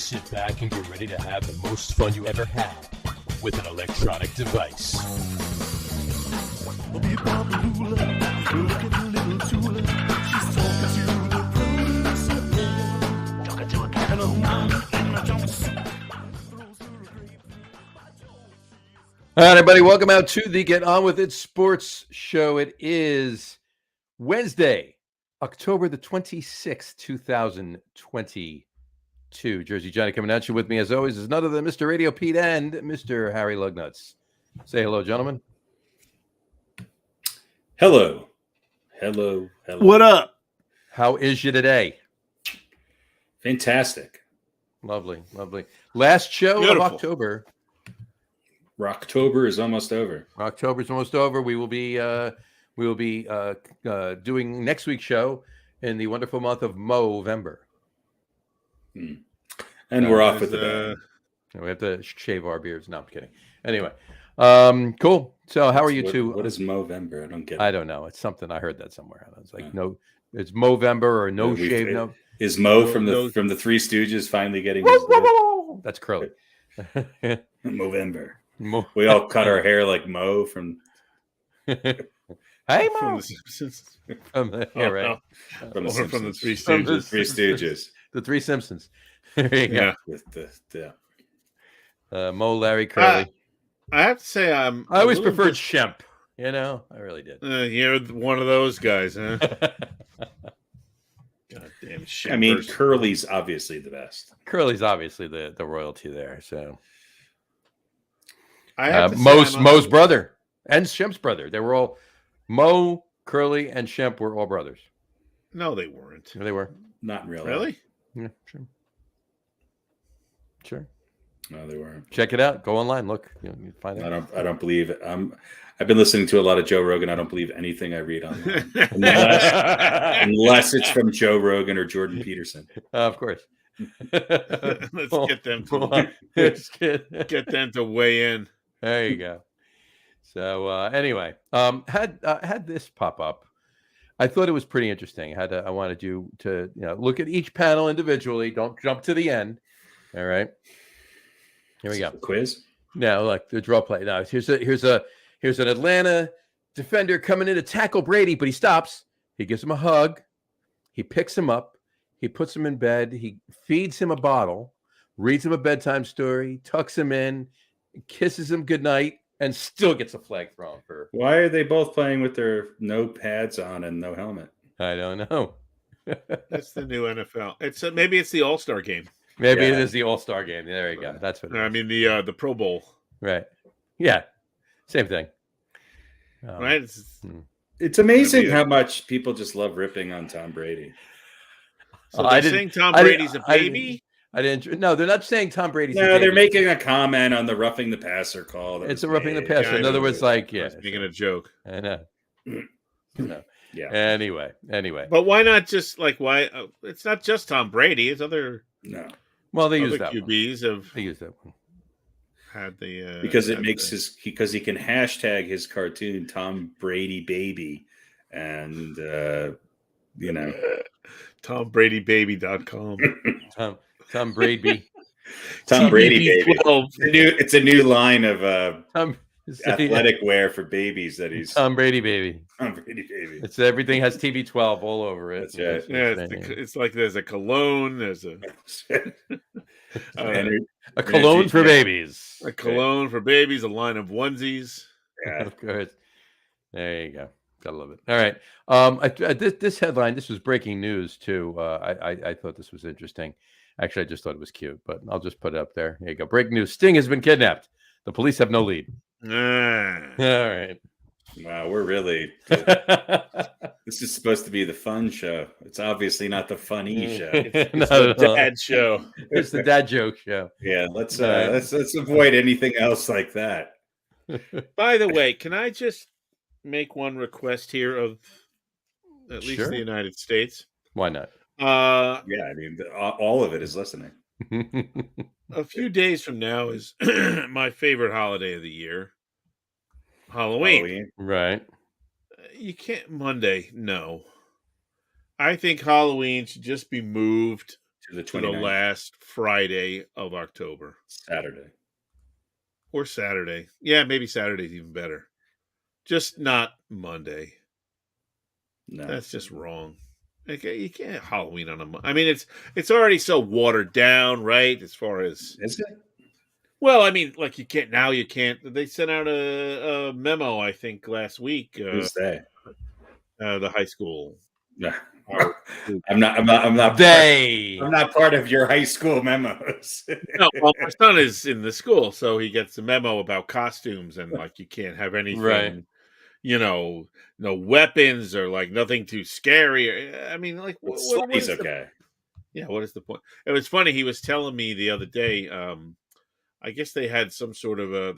Sit back and get ready to have the most fun you ever had with an electronic device. All right, everybody, welcome out to the Get On With It Sports Show. It is Wednesday, October the 26th, 2022. Jersey Johnny coming at you. With me, as always, is none other than Mr. RadioPete and Mr. Harry Lug Nutz. Say hello, gentlemen. Hello. Hello. What up? How is you today? Fantastic. Lovely. Last show Beautiful. of October. Rocktober is almost over. October's almost over. We will be doing next week's show in the wonderful month of Movember. And we're off with the We have to shave our beards. No, I'm kidding. Anyway, cool. So how are you two? What is Movember? I don't get it. I don't know. It's something I heard that somewhere. I was like, no, it's Movember or no shave. No, Is Mo from the Three Stooges finally getting that's Curly. Movember? Mo. We all cut our hair like Mo from Hey, From Mo. the Simpsons. From the Or from the Three From the Stooges. Three Stooges. The Three Simpsons. There you Yeah. With the go. Mo, Larry, Curly. I have to say, I always preferred Shemp. You know, I really did. You're one of those guys, huh? Goddamn shit. I mean, Curly's obviously the best. Curly's obviously the royalty there. So I have to say Mo's brother and Shemp's brother. They were all Mo, Curly, and Shemp were all brothers. No, they weren't. They were. Not really. Really? Yeah, sure. No, they weren't. Check it out. Go online. Look, you find out. I don't believe it. I've been listening to a lot of Joe Rogan. I don't believe anything I read online. Unless it's from Joe Rogan or Jordan Peterson. Of course. Let's get them get them to weigh in. There you go. So anyway, had this pop up. I thought it was pretty interesting. I wanted you to look at each panel individually. Don't jump to the end. All right. Here we go. Quiz. No, like the draw play. Now here's an Atlanta defender coming in to tackle Brady, but he stops. He gives him a hug. He picks him up. He puts him in bed. He feeds him a bottle, reads him a bedtime story, tucks him in, kisses him goodnight, and still gets a flag thrown for. Why are they both playing with their no pads on and no helmet? I don't know. That's the new NFL. Maybe it's the All-Star game. Maybe it is the All-Star game. There you go. That's what. I mean the Pro Bowl. Right. Yeah. Same thing. Right. It's amazing how much people just love ripping on Tom Brady. So they're saying Tom Brady's a baby? No, they're not saying Tom Brady's a baby. No, they're making a comment on the roughing the passer call. It's a roughing the passer. In other words, like, yeah. Making a joke. I know. No. Yeah. Anyway. But why not just why? It's not just Tom Brady. It's other. No. Well, they other use that QBs one. have They use that one. Had the because it makes because he can hashtag his cartoon Tom Brady baby, and TomBradyBaby.com. Tom Brady. Tom Brady baby. It's a new line of athletic wear for babies that he's Tom Brady baby. Tom Brady baby. It's everything has TB12 all over it. That's right. Yeah, it's like there's a cologne. There's a cologne for babies. A cologne for babies. A line of onesies. Yeah. Of course. There you go. Gotta love it. All right. This headline. This was breaking news too. I thought this was interesting. Actually, I just thought it was cute, but I'll just put it up there. Here you go. Breaking news: Sting has been kidnapped. The police have no lead. All right. Wow, we're really. This is supposed to be the fun show. It's obviously not the funny show. It's the dad show. It's the dad joke show. Yeah, let's avoid anything else like that. By the way, can I just make one request here of at least the United States? Why not? Yeah, I mean, all of it is listening. A few days from now is my favorite holiday of the year, Halloween. Right. You can't Monday. No, I think Halloween should just be moved to the to the 29th. last Friday of October. Saturday. Or Saturday. Yeah, maybe Saturday's even better. Just not Monday. No. That's just wrong. Like, you can't have Halloween on a Monday. I mean, it's already so watered down, right? As far as Is it? well, I mean, like you can't. They sent out a memo, I think, last week. Who's they? The high school. No. Our- I'm not. They. I'm not part of your high school memos. No, well, my son is in the school, so he gets a memo about costumes and like you can't have anything, Right. no weapons or like nothing too scary. I mean, like what Slightly's is okay. Yeah, what is the point? It was funny. He was telling me the other day. I guess they had some sort of a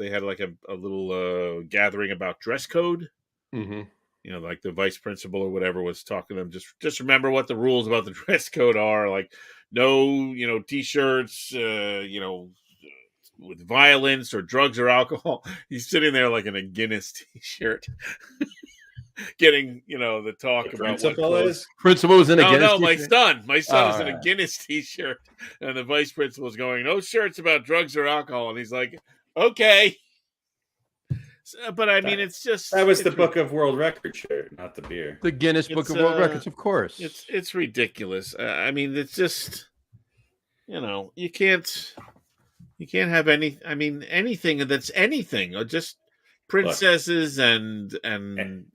little gathering about dress code. Mm-hmm. Like the vice principal or whatever was talking to them. Just remember what the rules about the dress code are. Like no, t-shirts, with violence or drugs or alcohol. He's sitting there like in a Guinness t-shirt, getting the talk The about what principal clothes. is? Principal was in a No, Guinness my t-shirt? son. My son is Oh, in a right. Guinness t-shirt, and the vice principal is going, "No shirts about drugs or alcohol," and he's like, "Okay." But I mean, it's just That was the it's Book of World Record shirt, not the beer. The Guinness Book It's, of World Records, of course. It's ridiculous. I mean, it's just you can't have any. I mean, anything that's anything, or just princesses and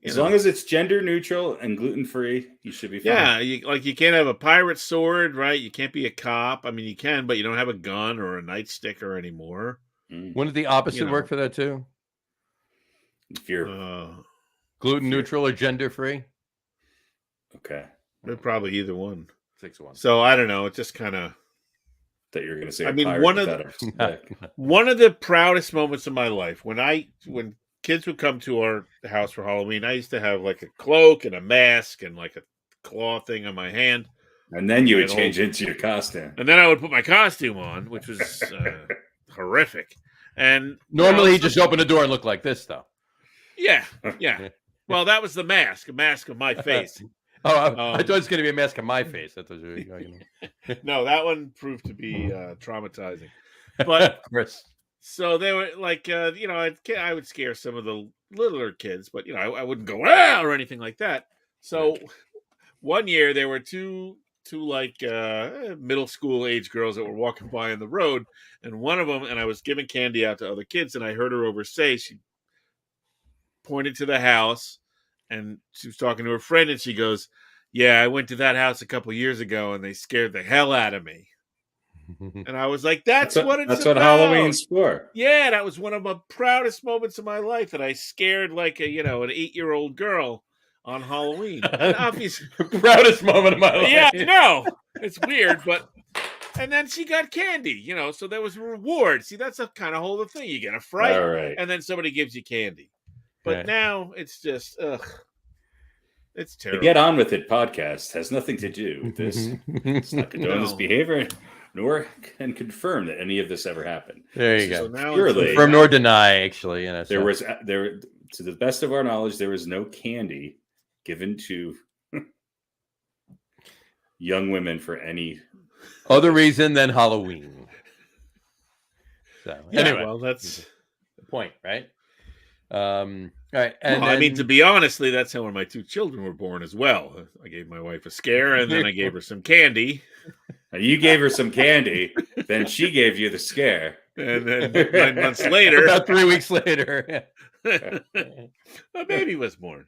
as long as it's gender neutral and gluten free, you should be fine. yeah, you can't have a pirate sword, right? You can't be a cop. I mean, you can, but you don't have a gun or a nightstick anymore. Wouldn't the opposite work for that too? If you're gluten neutral or gender free? Okay. Probably either one. 6-1. So I don't know. It just kind of. That you're going to say. I mean, one of the proudest moments of my life when kids would come to our house for Halloween, I used to have like a cloak and a mask and like a claw thing on my hand. And then you would change into your costume. And then I would put my costume on, which was horrific. And normally you just open the door and look like this, though. Yeah. Well, that was the mask, a mask of my face. I thought it was going to be a mask of my face. That was really, No, that one proved to be traumatizing. But of course. So they were like, I would scare some of the littler kids, but I wouldn't go or anything like that. So one year there were two like middle school age girls that were walking by on the road, and one of them, and I was giving candy out to other kids, and I heard her over say, she pointed to the house, and she was talking to her friend, and she goes, "Yeah, I went to that house a couple years ago, and they scared the hell out of me." And I was like, that's what it's about. Halloween's for. Yeah, that was one of my proudest moments of my life, that I scared like an 8-year-old girl on Halloween. And obviously, proudest moment of my life. Yeah, no, it's weird, but and then she got candy, so there was a reward. See, that's a kind of whole other thing. You get a fright, right. and then somebody gives you candy. But now it's just, it's terrible. The Get On With It podcast has nothing to do with this. It's not condone this behavior, nor can confirm that any of this ever happened. There you go. Now confirm nor deny, actually. There, to the best of our knowledge, there was no candy given to young women for any other reason than Halloween. So anyway, well, that's the point, right? All right. And I mean, to be honestly, that's how my two children were born as well. I gave my wife a scare, and then I gave her some candy. You gave her some candy, then she gave you the scare. And then 9 months later, about 3 weeks later, a baby was born.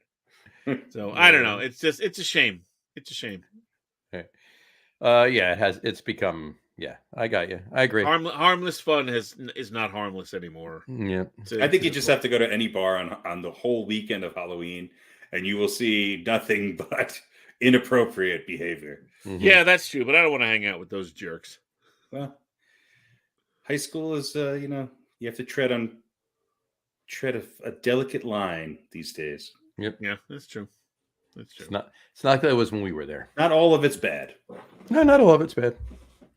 So I don't know. It's a shame. It's a shame. It's become. Yeah, I got you. I agree. Harmless fun is not harmless anymore. Yeah, I think you just have to go to any bar on the whole weekend of Halloween, and you will see nothing but inappropriate behavior. Mm-hmm. Yeah, that's true. But I don't want to hang out with those jerks. Well, high school is, you have to tread a delicate line these days. Yep. Yeah, that's true. That's true. It's not like it was when we were there. Not all of it's bad. No, not all of it's bad.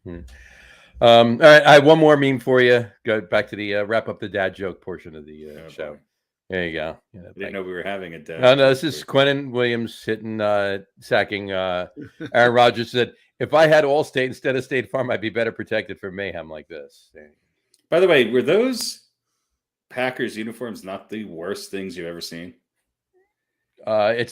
All right, I have one more meme for you. Go back to the wrap up the dad joke portion of the show. There you go. I didn't know we were having a dad. No, this is Quentin Williams sacking Aaron Rodgers. Said, If I had Allstate instead of State Farm, I'd be better protected from mayhem like this. By the way, were those Packers uniforms not the worst things you've ever seen? I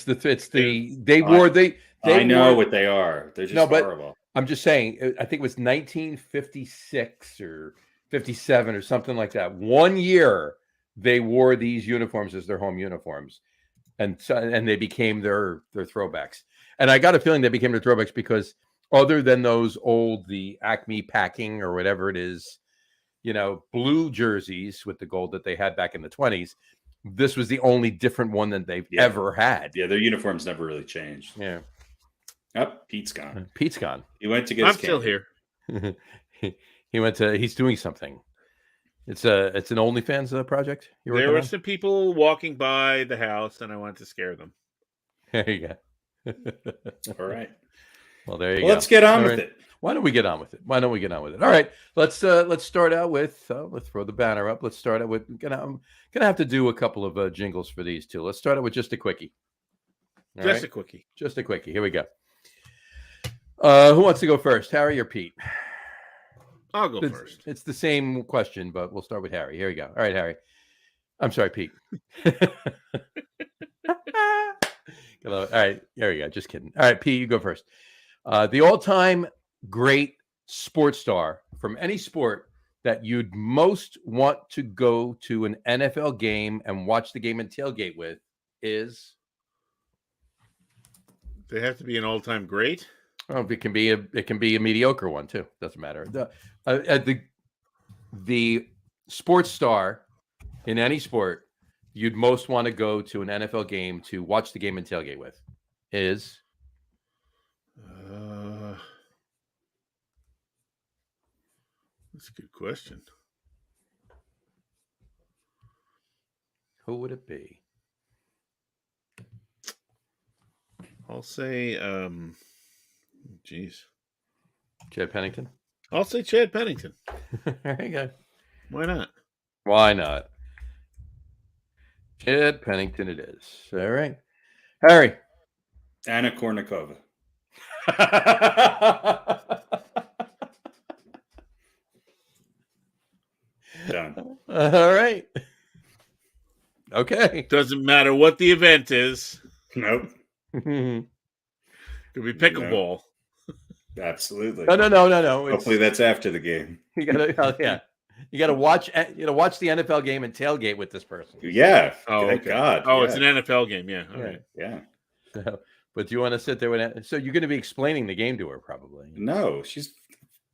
know what they are. They're just horrible. I'm just saying, I think it was 1956 or 57 or something like that. 1 year they wore these uniforms as their home uniforms, and they became their throwbacks. And I got a feeling they became their throwbacks because other than those the Acme Packing or whatever it is, blue jerseys with the gold that they had back in the 20s, this was the only different one that they've ever had. Yeah, their uniforms never really changed. Yeah. Pete's gone. Pete's gone. He went to get I'm his still candy. here. He's doing something. It's an OnlyFans project. There were some people walking by the house, and I wanted to scare them. There you go. All right. Well, there you go. Let's get on with it. Why don't we get on with it? All right. Let's start out with. Let's throw the banner up. Let's start out with. I'm gonna have to do a couple of jingles for these two. Let's start out with just a quickie. Just a quickie. Just a quickie. Here we go. Who wants to go first, Harry or Pete? I'll go first. It's the same question, but we'll start with Harry. Here we go. All right, Harry. I'm sorry, Pete. All right, there we go. Just kidding. All right, Pete, you go first. The all-time great sports star from any sport that you'd most want to go to an NFL game and watch the game and tailgate with is? They have to be an all-time great. Oh, it can be a mediocre one too. Doesn't matter. The sports star in any sport you'd most want to go to an NFL game to watch the game and tailgate with is? That's a good question. Who would it be? I'll say, Chad Pennington? I'll say Chad Pennington. There you go. Why not? Why not? Chad Pennington it is. All right. Harry. Anna Kournikova. Done. All right. Okay. Doesn't matter what the event is. Nope. Could be pickleball. Absolutely. No. Hopefully that's after the game. You gotta watch the NFL game and tailgate with this person. Yeah. Oh, thank okay. God. Oh, yeah. it's an NFL game. Yeah. All right. Yeah. But do you want to sit there with? So you're going to be explaining the game to her, probably. No,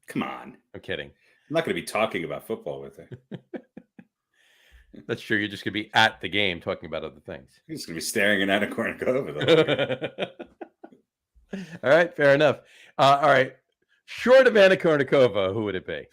come on. I'm kidding. I'm not going to be talking about football with her. That's true. You're just going to be at the game talking about other things. I'm just going to be staring at Anna Kournikova. All right, fair enough. All right, short of Anna Kournikova, who would it be?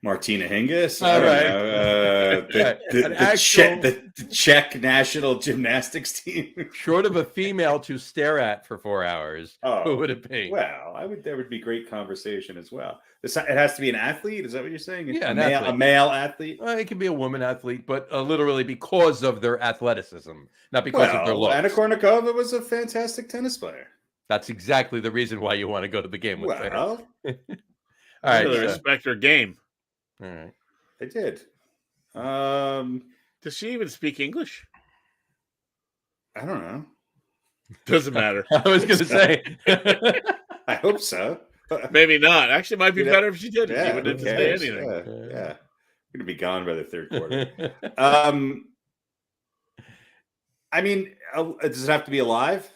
Martina Hingis. All right. The Czech national gymnastics team. Short of a female to stare at for 4 hours, who would it be? Well, there would be great conversation as well. It has to be an athlete. Is that what you're saying? Yeah, a male athlete. It can be a woman athlete, but literally because of their athleticism, not because of their looks. Anna Kournikova was a fantastic tennis player. That's exactly the reason why you want to go to the game with her. Well, all right, really respect her game. All right, I did. Does she even speak English? I don't know. Doesn't matter. I was going to say. I hope so. Maybe not. Actually, it might be better if she did. Yeah, she wouldn't have to say anything. Yeah. We're going to be gone by the third quarter. I mean, does it have to be alive?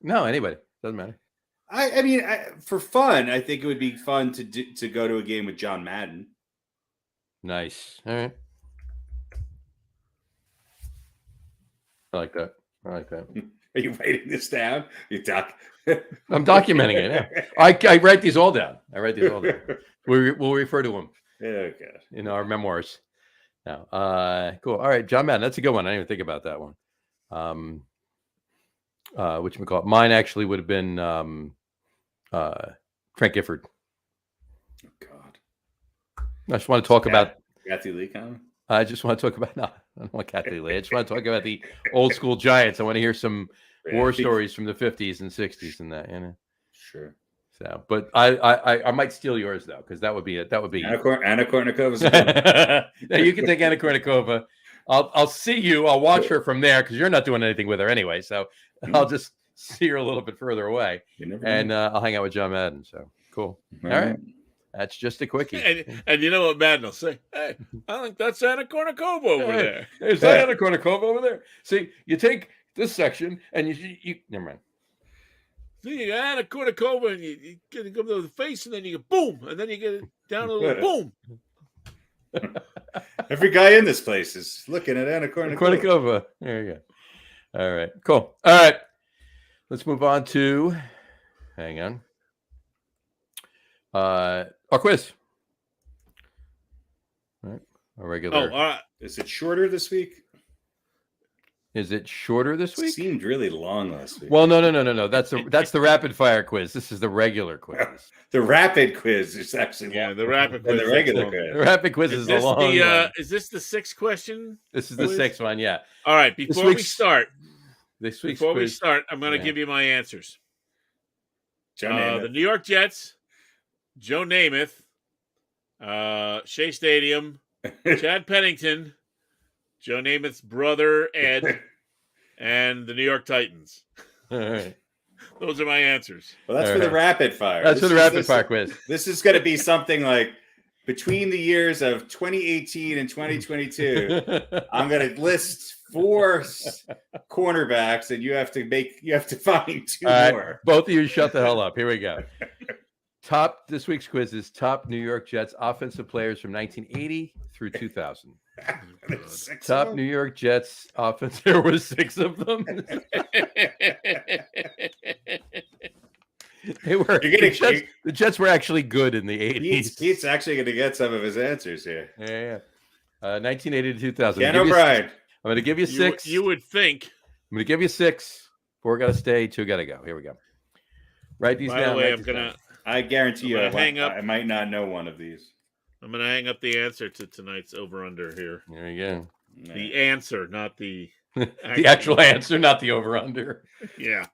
No, anybody. Doesn't matter. I mean, for fun, I think it would be fun to go to a game with John Madden. Nice. All right. I like that. Are you writing this down? I'm documenting it. Yeah. I write these all down. We'll refer to them. Okay. In our memoirs. Now, cool. All right, John Madden. That's a good one. I didn't even think about that one. Whatchamacallit? Mine actually would have been Frank Gifford. Oh God. I just want to talk about Kathy Lee coming. I just want to talk about I don't want Kathy Lee. I just want to talk about the old school Giants. I want to hear some war stories from the 50s and 60s and that, Sure. So, but I might steal yours though, because that would be it. That would be Anna Kournikov's a good one. now you can take Anna Kournikova. I'll see you. I'll watch her from there because you're not doing anything with her anyway. So I'll just see her a little bit further away, and I'll hang out with John Madden. So cool. All right. That's just a quickie. And you know what Madden will say? Hey, I think that's Anna Kournikova over there. Is that Anna Kournikova over there? See, you take this section and you never mind. See, you got Anna Kournikova and you get to go to the face and then you get boom, and then you get it down a little boom. Every guy in this place is looking at Anna Kournikova. There you go. All right, cool. All right, let's move on to. Hang on. Our quiz. All right, our regular. Is it shorter this week? Is it shorter this week? It seemed really long last week. Well, no. That's the rapid fire quiz. This is the regular quiz. The rapid quiz is actually long. The rapid quiz. The regular quiz. The rapid quiz is the long one. Is this the sixth question? This is the sixth one. Yeah. All right. Before we start, I'm going to give you my answers. The New York Jets, Joe Namath, Shea Stadium, Chad Pennington, Joe Namath's brother, Ed, and the New York Titans. All right. Those are my answers. Well, that's for the rapid fire. That's for the rapid fire quiz. This is going to be something like between the years of 2018 and 2022. I'm going to list 4 cornerbacks, and you have to find 2 more. Both of you shut the hell up. Here we go. This week's quiz is top New York Jets offensive players from 1980 through 2000. Top New York Jets offense. There were 6 of them. The Jets were actually good in the 80s. Pete's actually going to get some of his answers here. Yeah. 1980 to 2000. Ken O'Brien. I'm going to give you 6. You would think. I'm going to give you 6. 4 got to stay. 2 got to go. Here we go. Write these down. By the way, I guarantee you, I might not know one of these. I'm going to hang up the answer to tonight's over-under here. There you go. The answer, not the... the actual answer, not the over-under. Yeah.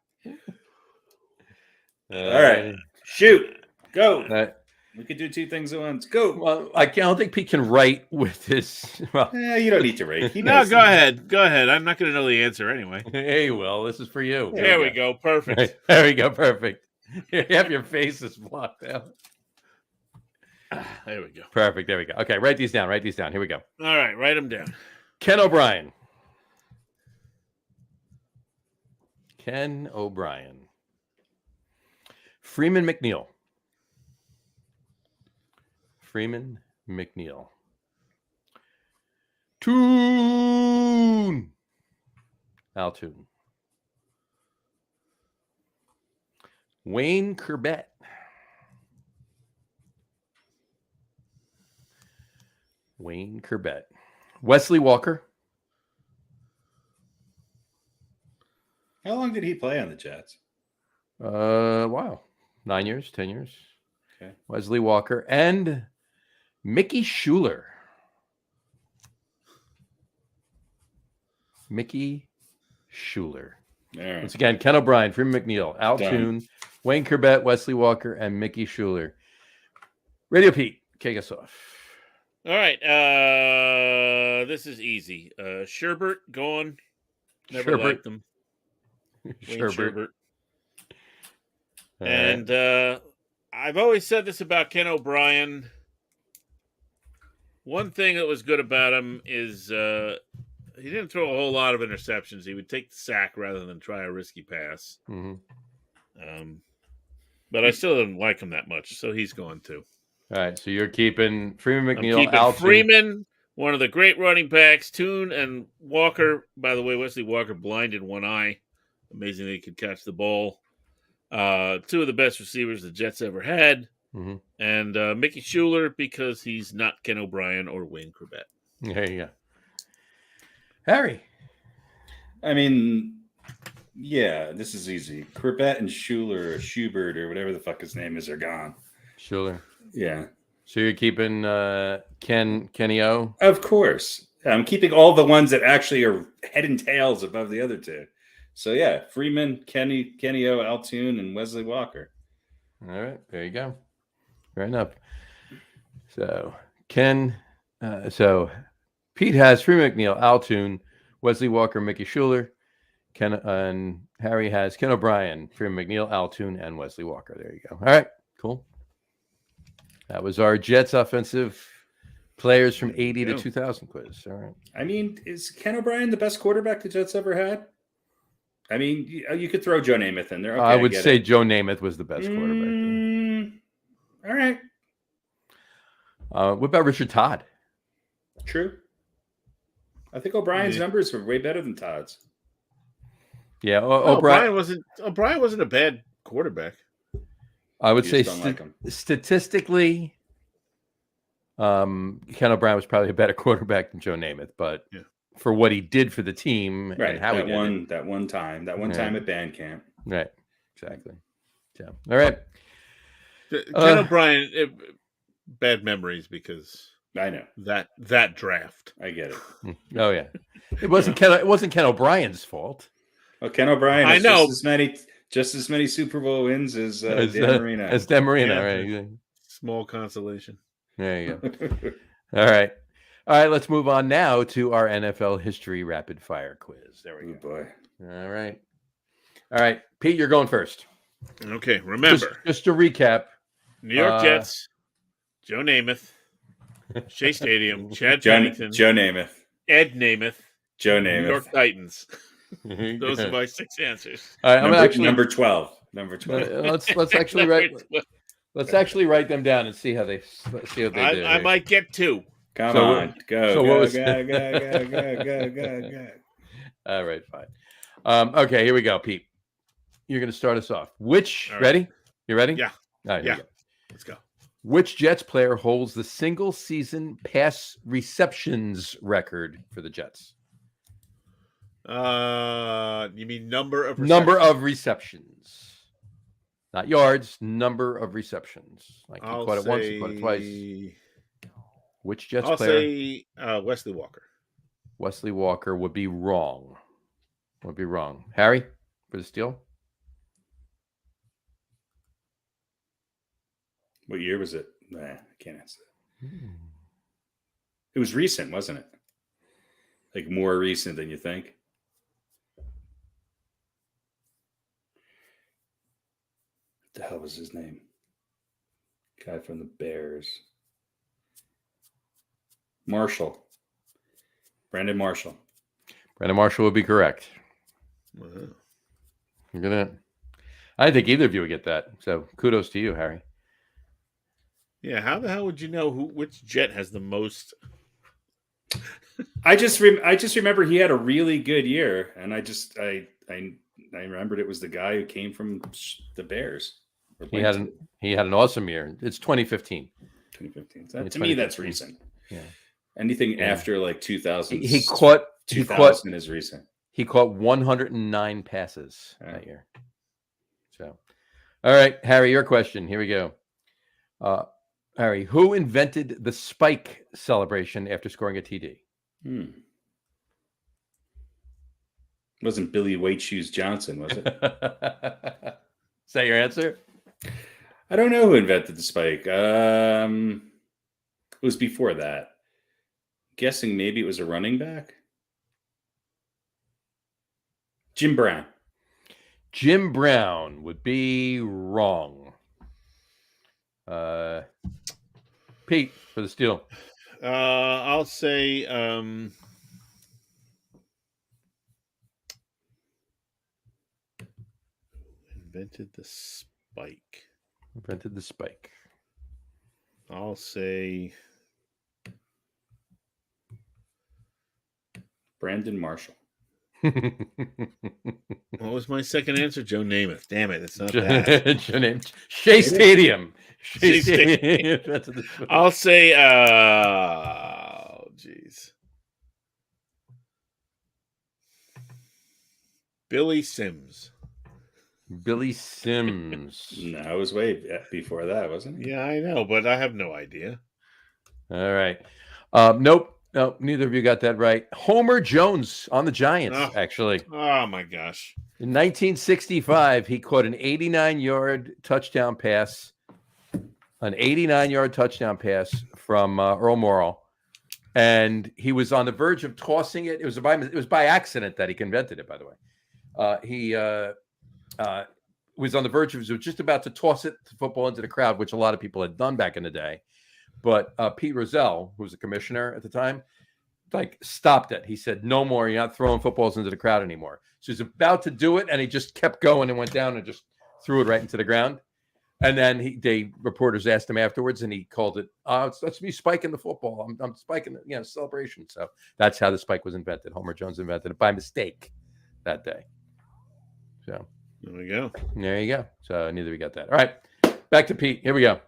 All right. Shoot. Go. We could do 2 things at once. Go. Well, I don't think Pete can write with his... Well, you don't need to write. No, go ahead. Go ahead. I'm not going to know the answer anyway. Hey, Will, this is for you. There we go. Perfect. There we go. Perfect. You have your faces blocked out. There we go. Perfect. There we go. Okay, write these down. Here we go. All right, write them down. Ken O'Brien. Freeman McNeil. Altoon. Wayne Corbett. Wesley Walker. How long did he play on the Jets? Wow. 9 years, 10 years. Okay. Wesley Walker and Mickey Schuler. Right. Once again, Ken O'Brien, Freeman McNeil, Altoon, Wayne Corbett, Wesley Walker, and Mickey Schuler. Radio Pete, kick us off. All right. This is easy. Sherbert, gone. Never liked him. Sherbert. And I've always said this about Ken O'Brien. One thing that was good about him is he didn't throw a whole lot of interceptions. He would take the sack rather than try a risky pass. Mm-hmm. But I still didn't like him that much, so he's gone too. All right, so you're keeping Freeman McNeil, Altoon. Freeman, one of the great running backs, Toon and Walker. By the way, Wesley Walker blinded one eye. Amazing that he could catch the ball. 2 of the best receivers the Jets ever had. Mm-hmm. And Mickey Schuler, because he's not Ken O'Brien or Wayne Corbett. There you go. Harry. I mean, yeah, this is easy. Corbett and Schuler or Schubert or whatever the fuck his name is are gone. Schuler. Yeah. So you're keeping Kenny O? Of course. I'm keeping all the ones that actually are head and tails above the other 2. So yeah, Freeman, Kenny O, Altoon, and Wesley Walker. All right, there you go. Fair enough. So Ken, so Pete has Freeman McNeil, Al Toon, Wesley Walker, Mickey Schuler. Ken and Harry has Ken O'Brien, Freeman McNeil, Al Toon, and Wesley Walker. There you go. All right, cool. That was our Jets offensive players from 80 to 2000 quiz. All right. I mean, is Ken O'Brien the best quarterback the Jets ever had? I mean, you could throw Joe Namath in there. Okay, I would say Joe Namath was the best quarterback. All right. What about Richard Todd? True. I think O'Brien's numbers were way better than Todd's. Yeah, O'Brien wasn't a bad quarterback. I would say statistically, Ken O'Brien was probably a better quarterback than Joe Namath, but for what he did for the team and how he did that one time at band camp. Right, exactly. So, all right. Ken O'Brien, bad memories because I know that draft. I get it. Oh yeah, it wasn't Ken O'Brien's fault. Well, Ken O'Brien, I know, just as many Super Bowl wins as Dan Marino. As Dan Marino, right? Small consolation. There you go. All right. Let's move on now to our NFL history rapid fire quiz. There we go. Boy. All right, Pete, you're going first. Okay, remember. Just to recap. New York Jets, Joe Namath, Shea Stadium, Chad Pennington, Joe Namath, Ed Namath, Joe Namath, New York Titans. Those are my 6 answers. All right, number 12. Number 12. Let's actually write. Let's actually write them down and see what they do. I might get 2. Come on, go. So go, what was? Go. All right, fine. Okay, here we go, Pete. You're going to start us off. Ready? You ready? Yeah. All right, yeah. Let's go. Which Jets player holds the single season pass receptions record for the Jets? You mean number of receptions? Number of receptions. Not yards, number of receptions. Like you caught it once, you caught it twice. Which Jets player? I'll say Wesley Walker. Wesley Walker would be wrong. Harry, for the steal? What year was it? Nah, I can't answer that. It was recent, wasn't it? Like more recent than you think. What the hell was his name? Guy from the Bears. Brandon Marshall. Brandon Marshall would be correct. Wow. Look at that. I didn't think either of you would get that. So kudos to you, Harry. Yeah, how the hell would you know which Jet has the most? I just remember he had a really good year, and I remembered it was the guy who came from the Bears. He had an awesome year. It's 2015. 2015. To me, that's recent. Yeah. Anything after like 2000. He caught 2000 is recent. He caught 109 passes that year. So, all right, Harry, your question. Here we go. Harry, who invented the spike celebration after scoring a TD? Wasn't Billy White Shoes Johnson, was it? Is that your answer? I don't know who invented the spike. It was before that. Guessing maybe it was a running back. Jim Brown. Jim Brown would be wrong. Pete, for the steal. I'll say invented the spike. I'll say Brandon Marshall. What was my second answer? Joe Namath. Damn it, it's not that. Shea Stadium. Shea Stadium. I'll say, Billy Sims. Billy Sims. No, it was way before that, wasn't it? Yeah, I know, but I have no idea. All right. Nope. No, neither of you got that right. Homer Jones on the Giants, Oh. actually. Oh my gosh. In 1965, he caught an 89-yard touchdown pass. An 89-yard touchdown pass from Earl Morrall. And he was on the verge of tossing it. It was by accident that he invented it, by the way. He was on the verge of, was just about to toss the football into the crowd, which a lot of people had done back in the day. But Pete Rozelle, who was the commissioner at the time, stopped it. He said, "No more. You're not throwing footballs into the crowd anymore." So he's about to do it, and he just kept going and went down and just threw it right into the ground. And then reporters asked him afterwards, and he called it, "That's me spiking the football. I'm spiking the celebration." So that's how the spike was invented. Homer Jones invented it by mistake that day. So there we go. There you go. So neither of you got that. All right, back to Pete. Here we go.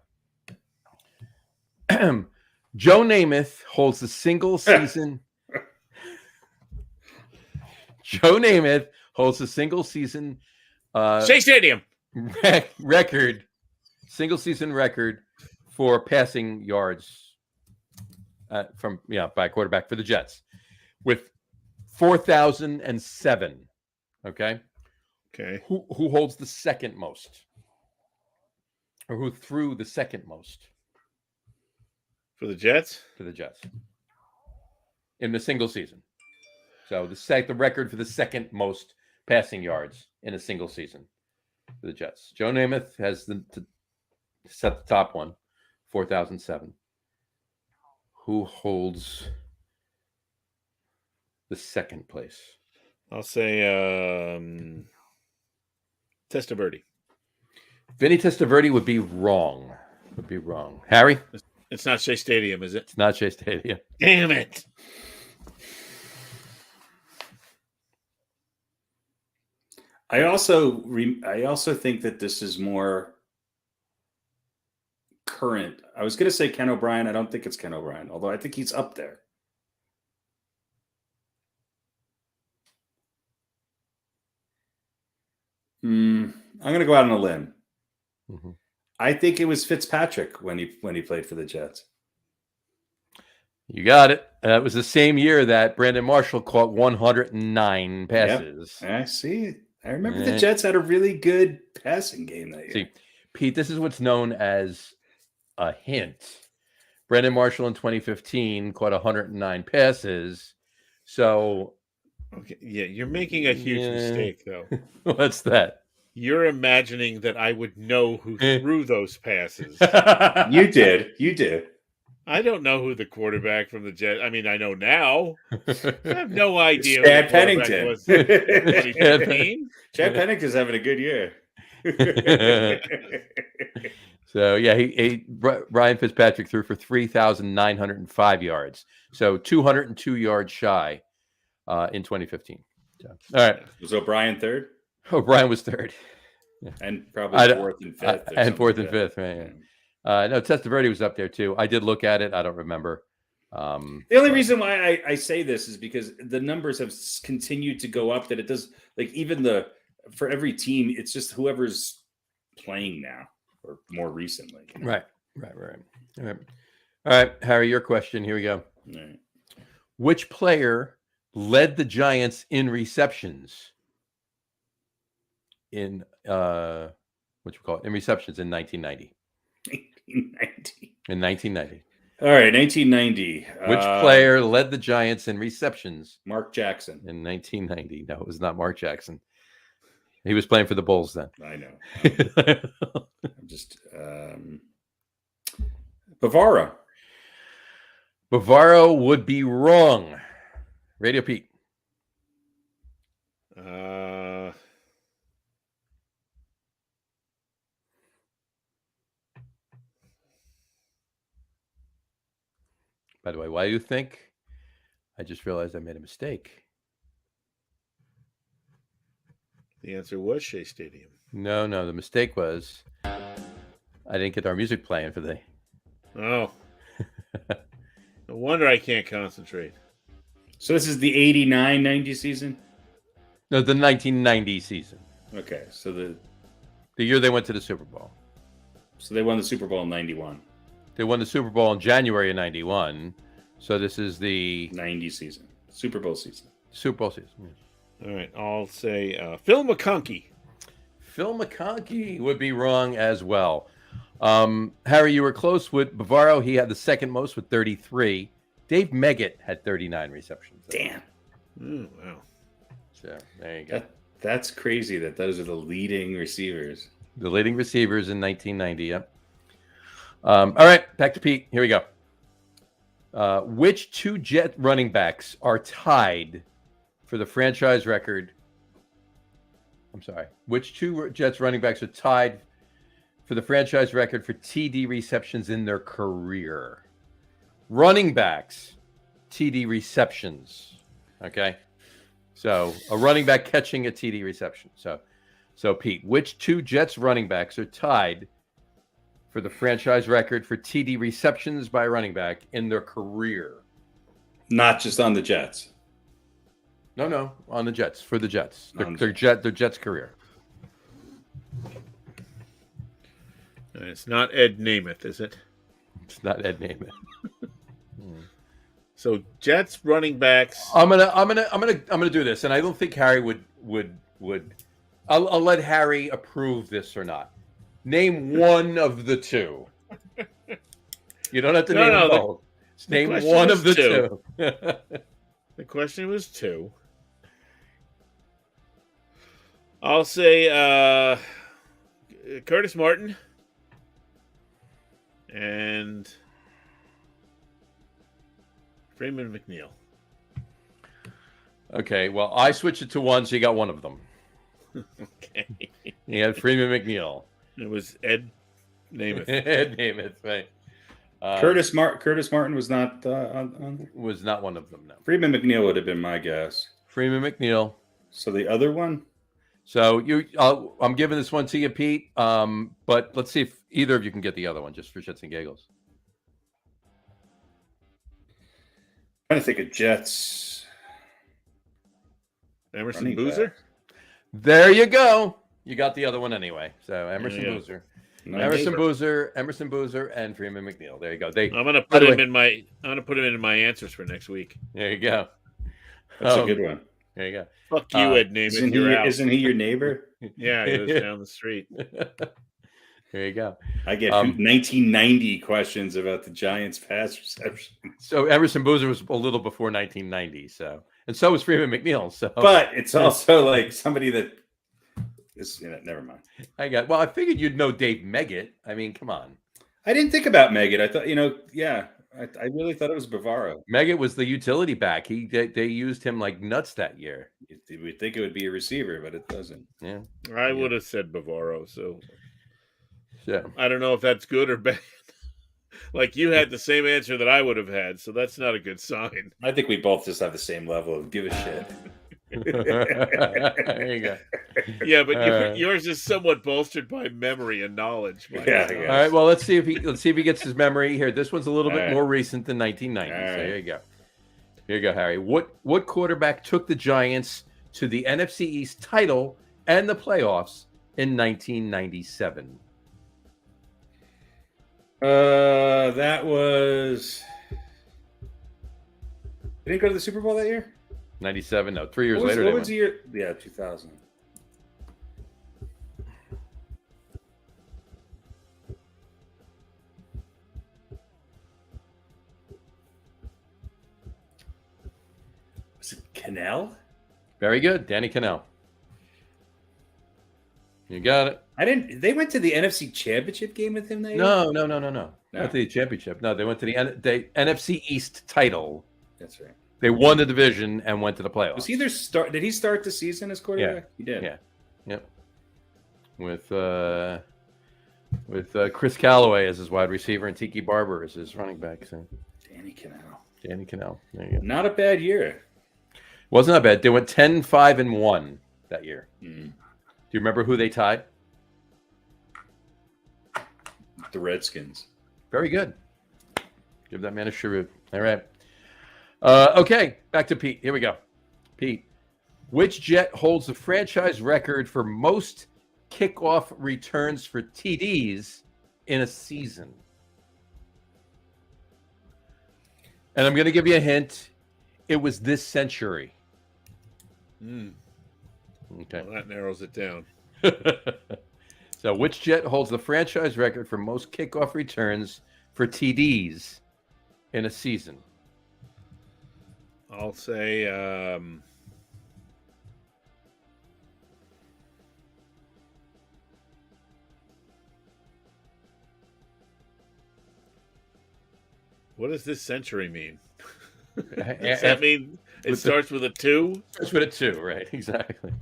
Joe Namath holds the single season. Joe Namath holds the single season Shea Stadium record, single season record for passing yards by a quarterback for the Jets with 4,007. Okay. Who holds the second most, or who threw the second most? For the Jets? For the Jets. In the single season. So the record for the second most passing yards in a single season for the Jets. Joe Namath has to set the top one, 4,007. Who holds the second place? I'll say Testaverde. Vinny Testaverde would be wrong. Harry? It's not Shea Stadium, is it? It's not Shea Stadium. Damn it. I also think that this is more current. I was going to say Ken O'Brien. I don't think it's Ken O'Brien, although I think he's up there. I'm going to go out on a limb. Mm-hmm. I think it was Fitzpatrick when he played for the Jets. You got it. That was the same year that Brandon Marshall caught 109 passes. Yep. I see. I remember the Jets had a really good passing game that year. See, Pete, this is what's known as a hint. Brandon Marshall in 2015 caught 109 passes. So, okay, yeah, you're making a huge mistake, though. What's that? You're imagining that I would know who threw those passes. You did. I don't know who the quarterback from the Jets. I mean, I know now. I have no idea. Chad Pennington. Was 2015. Chad Pennington's having a good year. So Ryan Fitzpatrick threw for 3,905 yards. So 202 yards shy in 2015. So, all right. Was O'Brien third? O'Brien was third. And probably fourth and fifth. Fourth and fifth, right? No, Testaverde was up there too. I did look at it. I don't remember. The only reason why I say this is because the numbers have continued to go up. That it does, even for every team, it's just whoever's playing now or more recently. You know? Right. All right, Harry, your question. Here we go. All right. Which player led the Giants in receptions in in receptions in 1990? 1990. In 1990. All right, 1990. Which player led the Giants in receptions? Mark Jackson. In 1990. No, it was not Mark Jackson. He was playing for the Bulls then. I know. I'm just Bavaro. Bavaro would be wrong. Radio Pete. By the way, why do you think? I just realized I made a mistake. The answer was Shea Stadium. No. The mistake was I didn't get our music playing for the. Oh. No wonder I can't concentrate. So this is the 89-90 season? No, the 1990 season. Okay, so the year they went to the Super Bowl. So they won the Super Bowl in 91. They won the Super Bowl in January of 91. So this is the 90 season, Super Bowl season. Super Bowl season. All right, I'll say Phil McConkey. Phil McConkey would be wrong as well. Harry, you were close with Bavaro. He had the second most with 33. Dave Meggett had 39 receptions. Damn. Wow. So there you go. That's crazy that those are the leading receivers. The leading receivers in 1990. Yep. All right, back to Pete. Here we go. Which two Jet running backs are tied for the franchise record? I'm sorry. Which two Jets running backs are tied for the franchise record for TD receptions in their career? Running backs, TD receptions. Okay. So a running back catching a TD reception. So Pete, which two Jets running backs are tied for the franchise record for TD receptions by a running back in their career? Not just on the Jets. No, on the Jets, for the Jets. Their Jets career. It's not Ed Namath, is it? It's not Ed Namath. So Jets running backs. I'm gonna do this, and I don't think Harry would. I'll let Harry approve this or not. Name one of the two. You don't have to name them both. Name one of the two. The question was two. I'll say Curtis Martin and Freeman McNeil. Okay, well, I switched it to one, so you got one of them. Okay. You had Freeman McNeil. It was Ed Namath. Ed Namath, right. Curtis Martin was not on. Was not one of them, no. Freeman McNeil would have been my guess. Freeman McNeil. So the other one? So I'm giving this one to you, Pete. But let's see if either of you can get the other one, just for shits and giggles. I'm trying to think of Jets. Emerson Boozer? There you go. You got the other one anyway. So Emerson Boozer. Nice. Emerson Boozer, and Freeman McNeil. There you go. I'm gonna put him in my answers for next week. There you go. That's a good one. There you go. Fuck you, Ed Namath. Isn't he your neighbor? Yeah, he lives down the street. There you go. I get 1990 questions about the Giants pass reception. So Emerson Boozer was a little before 1990. And so was Freeman McNeil. So, but it's also like somebody that is, never mind. I figured you'd know Dave Meggett. I mean, come on. I didn't think about Meggett. I thought, I really thought it was Bavaro. Meggett was the utility back. They used him like nuts that year. You would think it would be a receiver, but it doesn't. Yeah. I would have said Bavaro, so Yeah. I don't know if that's good or bad. Like you had the same answer that I would have had, so that's not a good sign. I think we both just have the same level of give a shit. There you go. Yeah, but yours is somewhat bolstered by memory and knowledge. Yeah. All right. Well, let's see if he gets his memory here. This one's a little bit more recent than 1990. All So right. here you go. Here you go, Harry. What quarterback took the Giants to the NFC East title and the playoffs in 1997? That was. They didn't go to the Super Bowl that year? 97. No, 3 years later. What was the year? Yeah, 2000. Was it Cannell? Very good, Danny Cannell. You got it. They went to the NFC Championship game with him that year? No. Not the championship. No, they went to the NFC East title. That's right. They won the division and went to the playoffs. Was he Did he start the season as quarterback? Yeah. He did. Yeah. Yep. With Chris Callaway as his wide receiver and Tiki Barber as his running back. So Danny Cannell. There you go. Not a bad year. Wasn't that bad. They went 10-5-1 that year. Mm. Do you remember who they tied? The Redskins. Very good. Give that man a cheroot. All right. Okay, back to Pete. Here we go. Pete, which Jet holds the franchise record for most kickoff returns for TDs in a season? And I'm going to give you a hint. It was this century. Okay. Okay. Well, that narrows it down. So, which Jet holds the franchise record for most kickoff returns for TDs in a season? I'll say what does this century mean? Does that mean it starts with a 2? Starts with a 2, right? Exactly.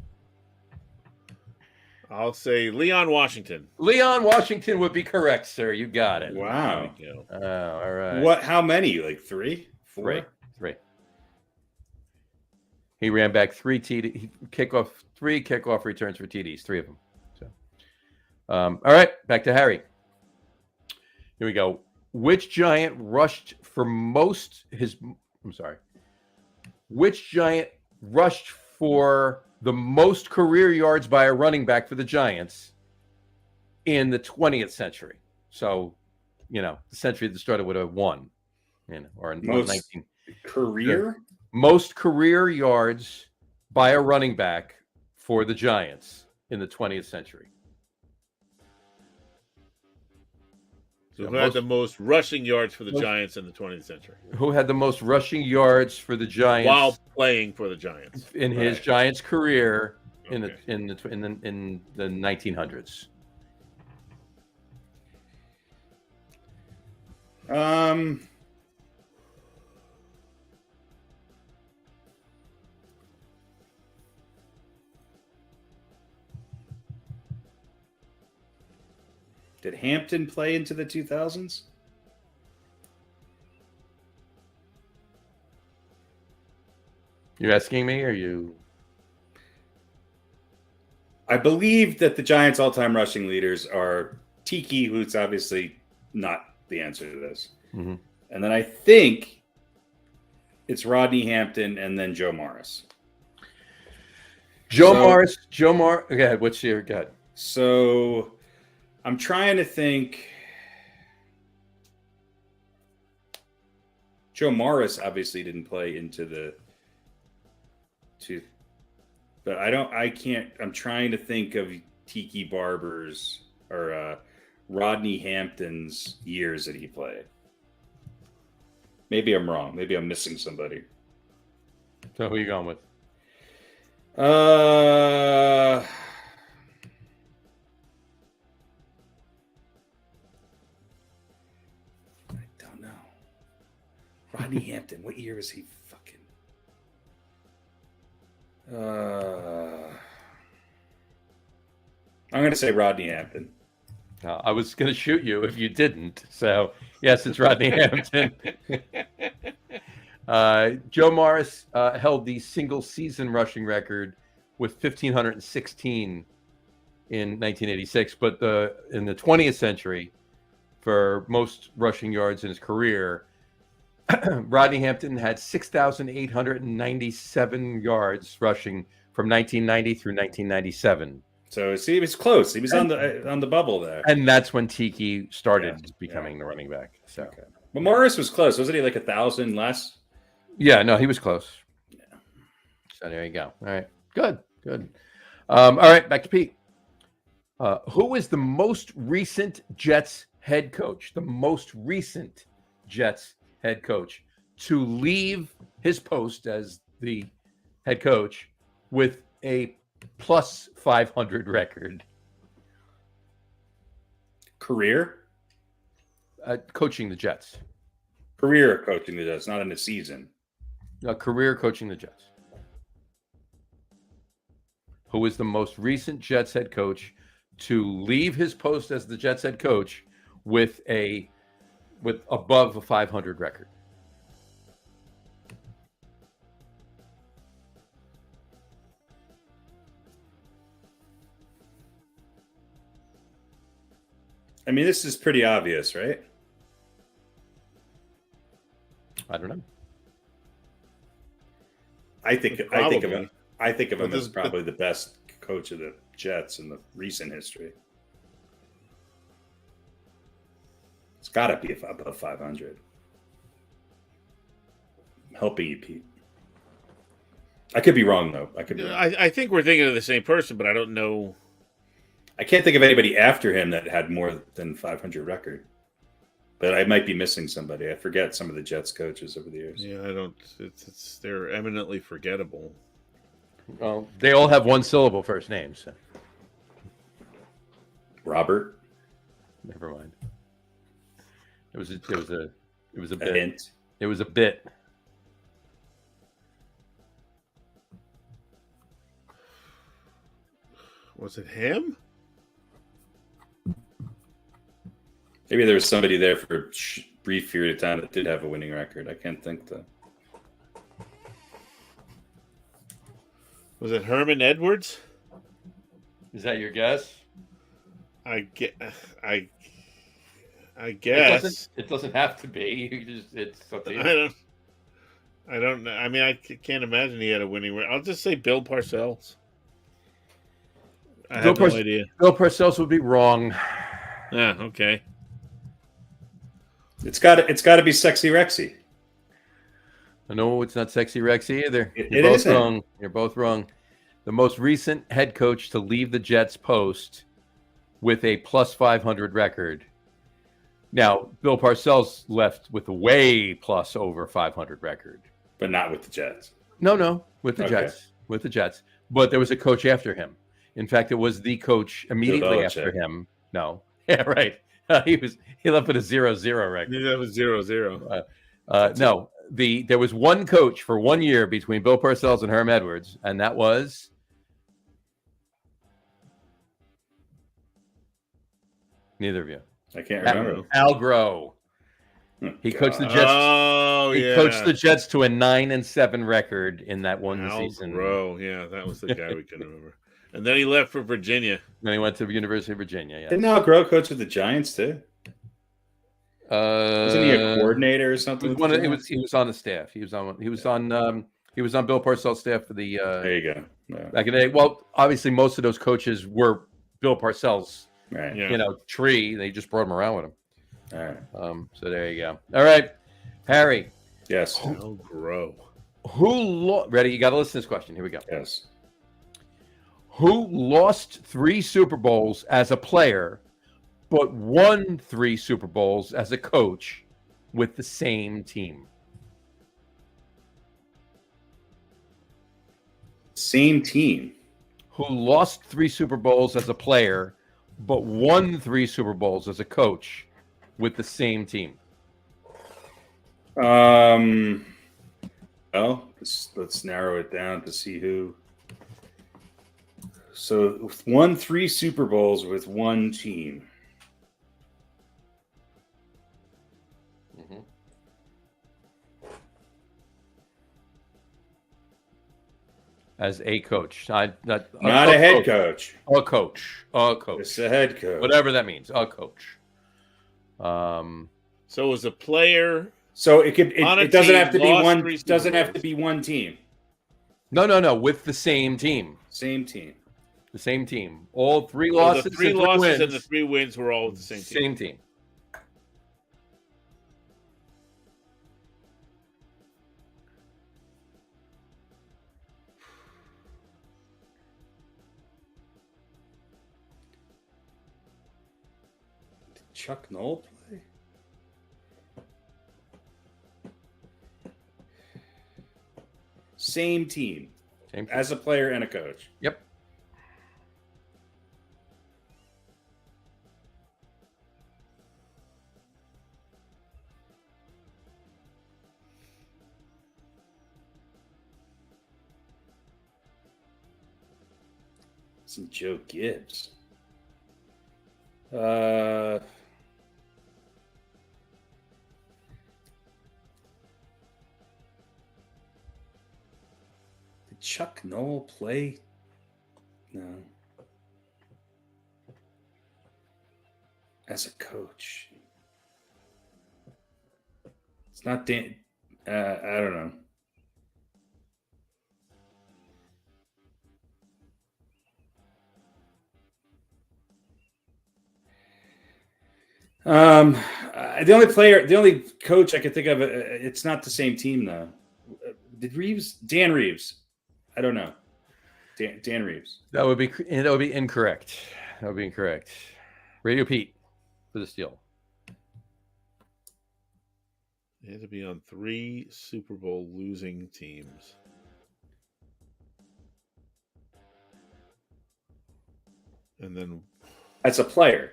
I'll say Leon Washington. Leon Washington would be correct, sir. You got it. Wow. There we go. Oh, all right. What? How many? Like 3, 4? Three. He ran back 3 kickoff returns for TDs, 3 of them. So, all right, back to Harry. Here we go. Which Giant rushed for Which Giant rushed for the most career yards by a running back for the Giants in the 20th century? So, the century that started with a 1, or in 19 career. Most career yards by a running back for the Giants in the 20th century. So who had the most rushing yards for the Giants in the 20th century? Who had the most rushing yards for the Giants while playing for the Giants in his Giants career in Okay. the 1900s? Did Hampton play into the 2000s? You asking me, or you? I believe that the Giants' all-time rushing leaders are Tiki, who's obviously not the answer to this. Mm-hmm. And then I think it's Rodney Hampton and then Joe Morris. Joe Morris. Go ahead. What's your gut? So I'm trying to think. Joe Morris obviously didn't play into the two, but I'm trying to think of Tiki Barber's or Rodney Hampton's years that he played. Maybe I'm wrong. Maybe I'm missing somebody. So who are you going with? I don't know. Rodney Hampton. What year was he fucking? I'm going to say Rodney Hampton. I was going to shoot you if you didn't. So, yes, it's Rodney Hampton. Joe Morris held the single-season rushing record with 1,516 in 1986. But in the 20th century, for most rushing yards in his career, Rodney Hampton had 6,897 yards rushing from 1990 through 1997. So see, he was close. He was on the bubble there, and that's when Tiki started becoming the running back. So, but Morris was close, wasn't he? Like 1,000 less. Yeah, no, he was close. Yeah. So there you go. All right, good. All right, back to Pete. Who is the most recent Jets head coach? The most recent Jets head coach to leave his post as the head coach with a plus 500 record. Career? Coaching the Jets. Career coaching the Jets, not in a season. Career coaching the Jets. Who is the most recent Jets head coach to leave his post as the Jets head coach with above a 500 record? I mean, this is pretty obvious, right? I don't know. I think of him as probably the best coach of the Jets in the recent history. It's got to be above 500. helping you, Pete. I could be wrong though. I could be wrong. I think we're thinking of the same person, but I don't know. I can't think of anybody after him that had more than 500 record. But I might be missing somebody. I forget some of the Jets coaches over the years. Yeah, I don't. They're eminently forgettable. Well, they all have one syllable first names. So. Robert. Never mind. It was a A bit. hint. It was a bit. Was it him? Maybe there was somebody there for a brief period of time that did have a winning record. I can't think though. Was it Herman Edwards? Is that your guess? I It guess. doesn't have to be. It's up to you. I don't know. I mean, I can't imagine he had a winning record. I'll just say Bill Parcells. I have no idea. Bill Parcells would be wrong. Yeah. Okay. It's got to be Sexy Rexy. No, it's not Sexy Rexy either. It isn't. Wrong. You're both wrong. The most recent head coach to leave the Jets post with a plus 500 record. Now, Bill Parcells left with a way plus over 500 record. But not with the Jets. No, with the Okay. Jets. With the Jets. But there was a coach after him. In fact, it was the coach immediately after him. No. Yeah, right. He left with a 0-0 record. Yeah, that was 0-0. No, there was one coach for 1 year between Bill Parcells and Herm Edwards, and that was neither of you. I can't remember. Al Groh. He coached the Jets. Oh, He coached the Jets to a 9-7 record in that one season. Yeah, that was the guy we couldn't remember. And then he left for Virginia. Then he went to the University of Virginia. Yeah. Didn't Al Groh coach with the Giants too? Wasn't he a coordinator or something? He was on the staff. He was on Bill Parcells' staff for the. There you go. Yeah. Back in the day. Well, obviously, most of those coaches were Bill Parcells' Right. Yeah. tree. They just brought him around with him. All right. So there you go. All right, Harry. Yes. Al Groh. Ready? You got to listen to this question. Here we go. Yes. Who lost 3 Super Bowls as a player, but won 3 Super Bowls as a coach with the same team? Same team. Who lost 3 Super Bowls as a player, but won 3 Super Bowls as a coach with the same team? Well, let's narrow it down to see who. So won 3 Super Bowls with one team. Mm-hmm. As a coach, not a head coach. A coach. It's a head coach. Whatever that means. A coach. So it was a player. So it could. On a It doesn't team, have to be lost one. 3 Super Doesn't have to Bowls. be one team. No. With the same team. Same team. The same team. All 3 So losses. the 3 and 3 losses wins. and the 3 wins were all with the same team. Same team. Did Chuck Noll play? Same team. Same team. As a player and a coach. Yep. Some Joe Gibbs. Did Chuck Noll play? No. As a coach. It's not Dan. I don't know. The only coach I could think of, it's not the same team though. Did Reeves? Dan Reeves. I don't know. Dan Reeves. That would be incorrect. That would be incorrect. Radio Pete for the steal. He had to be on 3 Super Bowl losing teams. And then As a player.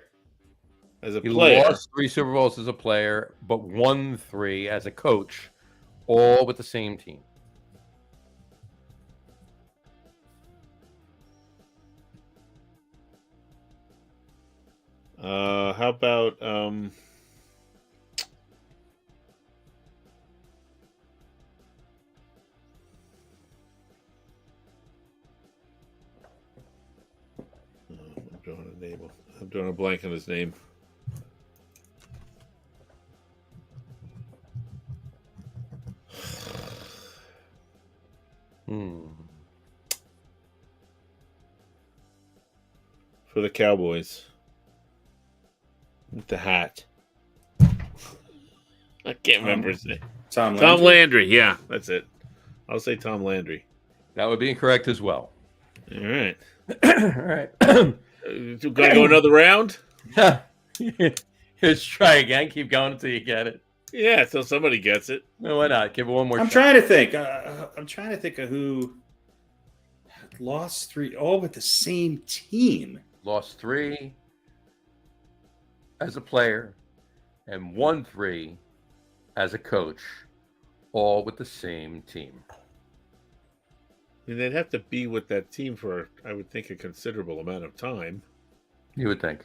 He lost 3 Super Bowls as a player, but won 3 as a coach, all with the same team. How about I'm drawing a blank on his name. For the Cowboys. With the hat. I can't remember his name. Tom Landry. Yeah, that's it. I'll say Tom Landry. That would be incorrect as well. All right. All right. Going to go another round? Let's try again. Keep going until you get it. Yeah, until somebody gets it. No, why not? Give it one more shot. I'm trying to think. I'm trying to think of who lost 3 all with the same team. Lost 3 as a player and won 3 as a coach, all with the same team. I mean, they'd have to be with that team for, I would think, a considerable amount of time. You would think.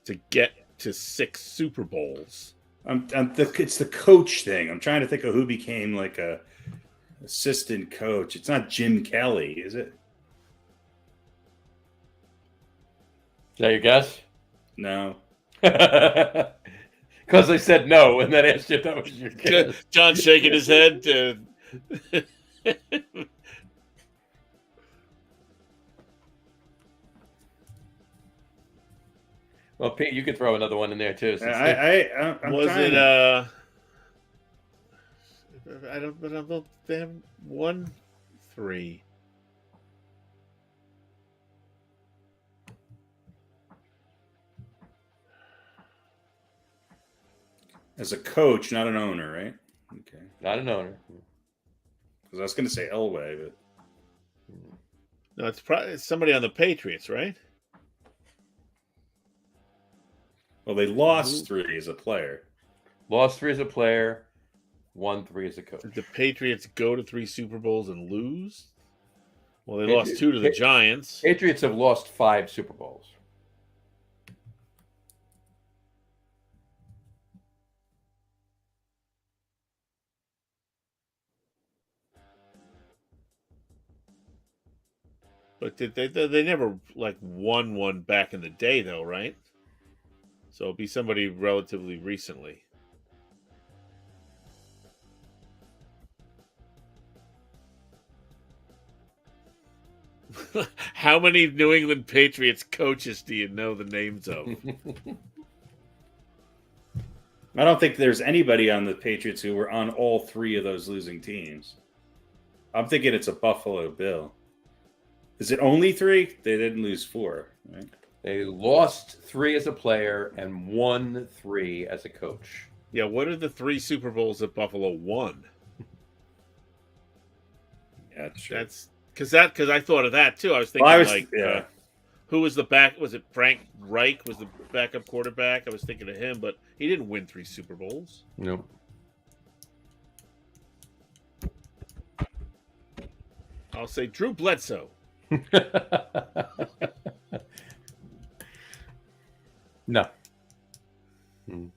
To get to 6 Super Bowls. It's the coach thing. I'm trying to think of who became like a assistant coach. It's not Jim Kelly, is it? Is that your guess? No. Because I said no, and then asked you if that was your guess. John shaking his head. Well, Pete, you could throw another one in there too. Was it? I don't. They haven't won 3. As a coach, not an owner, right? Okay. Not an owner. Because I was going to say Elway, but No, it's probably somebody on the Patriots, right? well, they lost 3 as a player. Lost 3 as a player, won 3 as a coach. Did the Patriots go to 3 Super Bowls and lose? Well, they lost 2 to the Giants. Patriots have lost 5 Super Bowls. But they never like won one back in the day, though, right? So it'll be somebody relatively recently. How many New England Patriots coaches do you know the names of? I don't think there's anybody on the Patriots who were on all 3 of those losing teams. I'm thinking it's a Buffalo Bill. Is it only 3? They didn't lose 4, right? They lost 3 as a player and won 3 as a coach. Yeah, what are the 3 Super Bowls that Buffalo won? Yeah, that's true. Because I thought of that too. I was thinking who was the back? Was it Frank Reich? Was the backup quarterback? I was thinking of him, but he didn't win 3 Super Bowls. Nope. I'll say Drew Bledsoe. No. All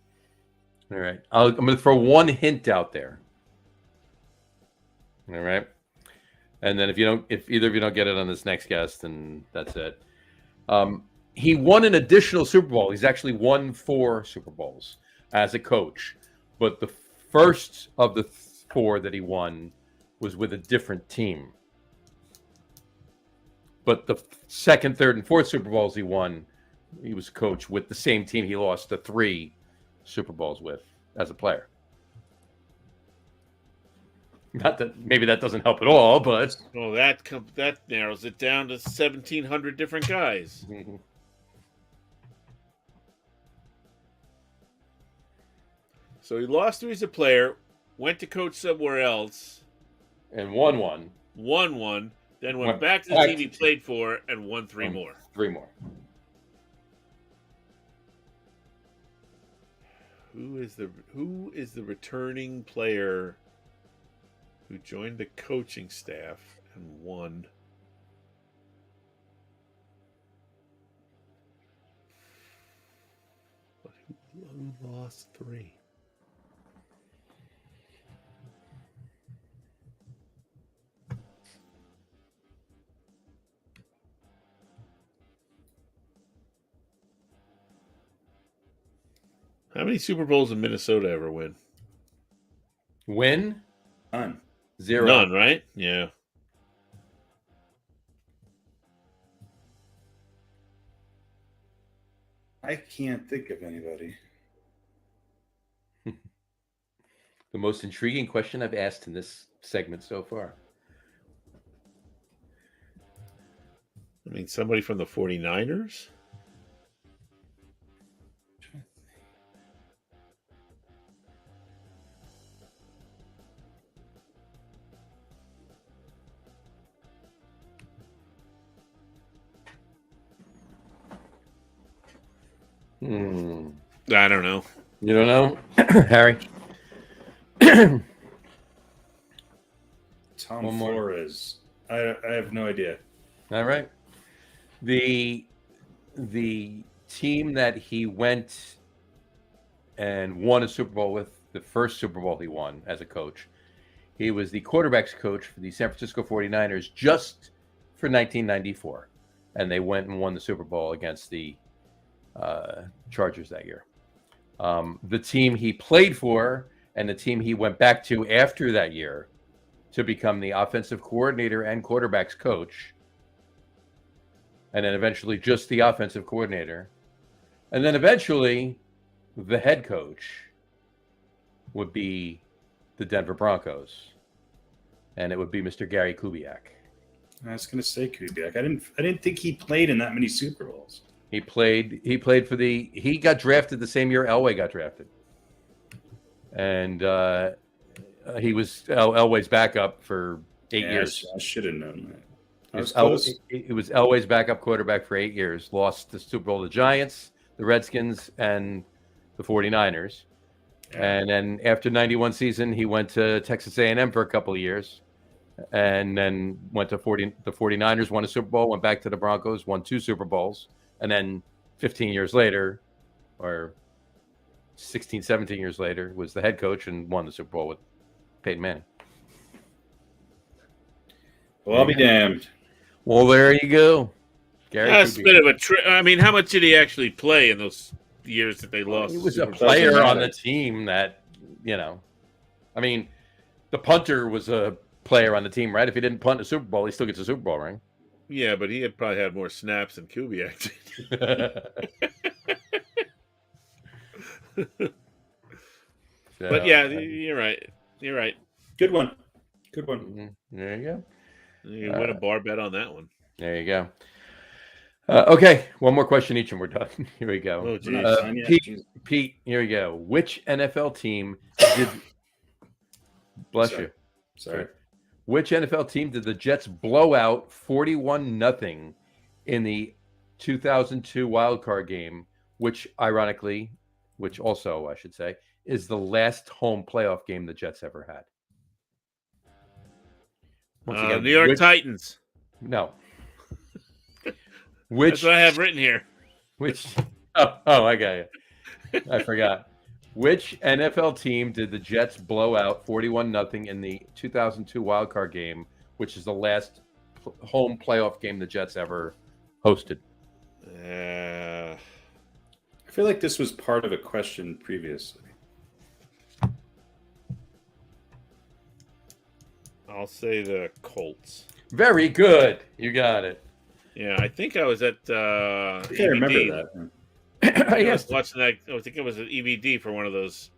right. I'm going to throw one hint out there. All right. And then if either of you don't get it on this next guest, then that's it. He won an additional Super Bowl. He's actually won 4 Super Bowls as a coach. But the first of the 4 that he won was with a different team. But the second, third, and fourth Super Bowls he won, he was coach with the same team he lost the 3 Super Bowls with as a player. Not that maybe that doesn't help at all, but Well, that narrows it down to 1,700 different guys. So he lost to as a player, went to coach somewhere else, and won one. won one, then went back to the team he played for and won three more. Three more. Who is the returning player who joined the coaching staff and won? But who lost three? How many Super Bowls did Minnesota ever win? Win? None. 0. None, right? Yeah. I can't think of anybody. The most intriguing question I've asked in this segment so far. I mean, somebody from the 49ers? I don't know. You don't know? Harry? Tom One more. Flores. I have no idea. All right. The team that he went and won a Super Bowl with, the first Super Bowl he won as a coach, he was the quarterbacks coach for the San Francisco 49ers just for 1994. And they went and won the Super Bowl against the Chargers that year. The team he played for and the team he went back to after that year to become the offensive coordinator and quarterbacks coach, and then eventually just the offensive coordinator, and then eventually the head coach would be the Denver Broncos, and it would be Mr. Gary Kubiak. I was going to say Kubiak. I didn't think he played in that many Super Bowls. He played for he got drafted the same year Elway got drafted. And he was Elway's backup for 8 years. I should have known that. It was Elway's backup quarterback for 8 years. Lost the Super Bowl to the Giants, the Redskins, and the 49ers. Yeah. And then after 91 season, he went to Texas A&M for a couple of years. And then went to the 49ers, won a Super Bowl, went back to the Broncos, won 2 Super Bowls. And then 15 years later, or 16, 17 years later, was the head coach and won the Super Bowl with Peyton Manning. Well, I'll be damned. Well, there you go. Gary, that's a bit of a trick. I mean, how much did he actually play in those years that they lost? He was a player on the team that, I mean, the punter was a player on the team, right? If he didn't punt a Super Bowl, he still gets a Super Bowl ring. Yeah, but he had probably had more snaps than Kubiak did. But yeah, you're right. You're right. Good one. Good one. Mm-hmm. There you go. You win a bar bet on that one. There you go. Okay, one more question each, and we're done. Here we go. Oh, geez. Pete, here we go. Which NFL team did? Bless you. Sorry. Which NFL team did the Jets blow out 41-0 in the 2002 wildcard game, which also, I should say, is the last home playoff game the Jets ever had? Once again, New York Titans. No. That's what I have written here. I got you. I forgot. Which NFL team did the Jets blow out 41-0 in the 2002 wildcard game, which is the last home playoff game the Jets ever hosted? I feel like this was part of a question previously. I'll say the Colts. Very good. You got it. Yeah, I think I was at I can't remember that. I was watching that. I think it was an EVD for one of those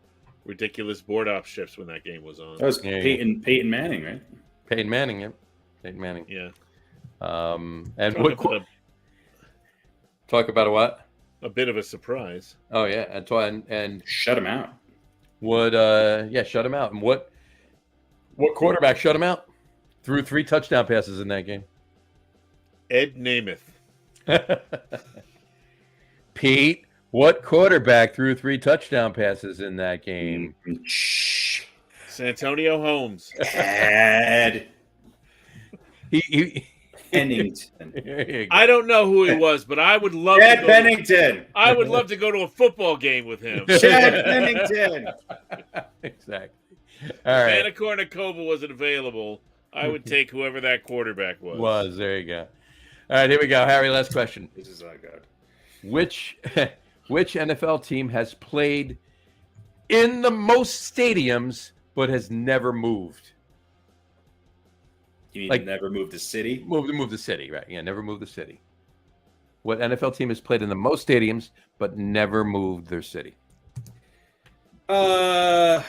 ridiculous board op ships when that game was on. That was Yeah. Peyton Manning, right? Peyton Manning, yep. Peyton Manning. Yeah. And Talk talk about a what? a bit of a surprise. Oh yeah, and Shut him out. what? Shut him out. And what quarterback shut him out? Threw 3 touchdown passes in that game. Ed Namath. Pete, what quarterback threw 3 touchdown passes in that game? Santonio Holmes. Ed He Pennington. There you go. I don't know who he was, but I would love Chad to go. Pennington. I would love to go to a football game with him. Chad Pennington. Exactly. All right. If Anacornicova wasn't available, I would take whoever that quarterback was. There you go. All right, here we go. Harry, last question. This is not good. Which NFL team has played in the most stadiums but has never moved? You mean Like- never moved the city? Move the city, right? Yeah, never moved the city. What NFL team has played in the most stadiums but never moved their city? All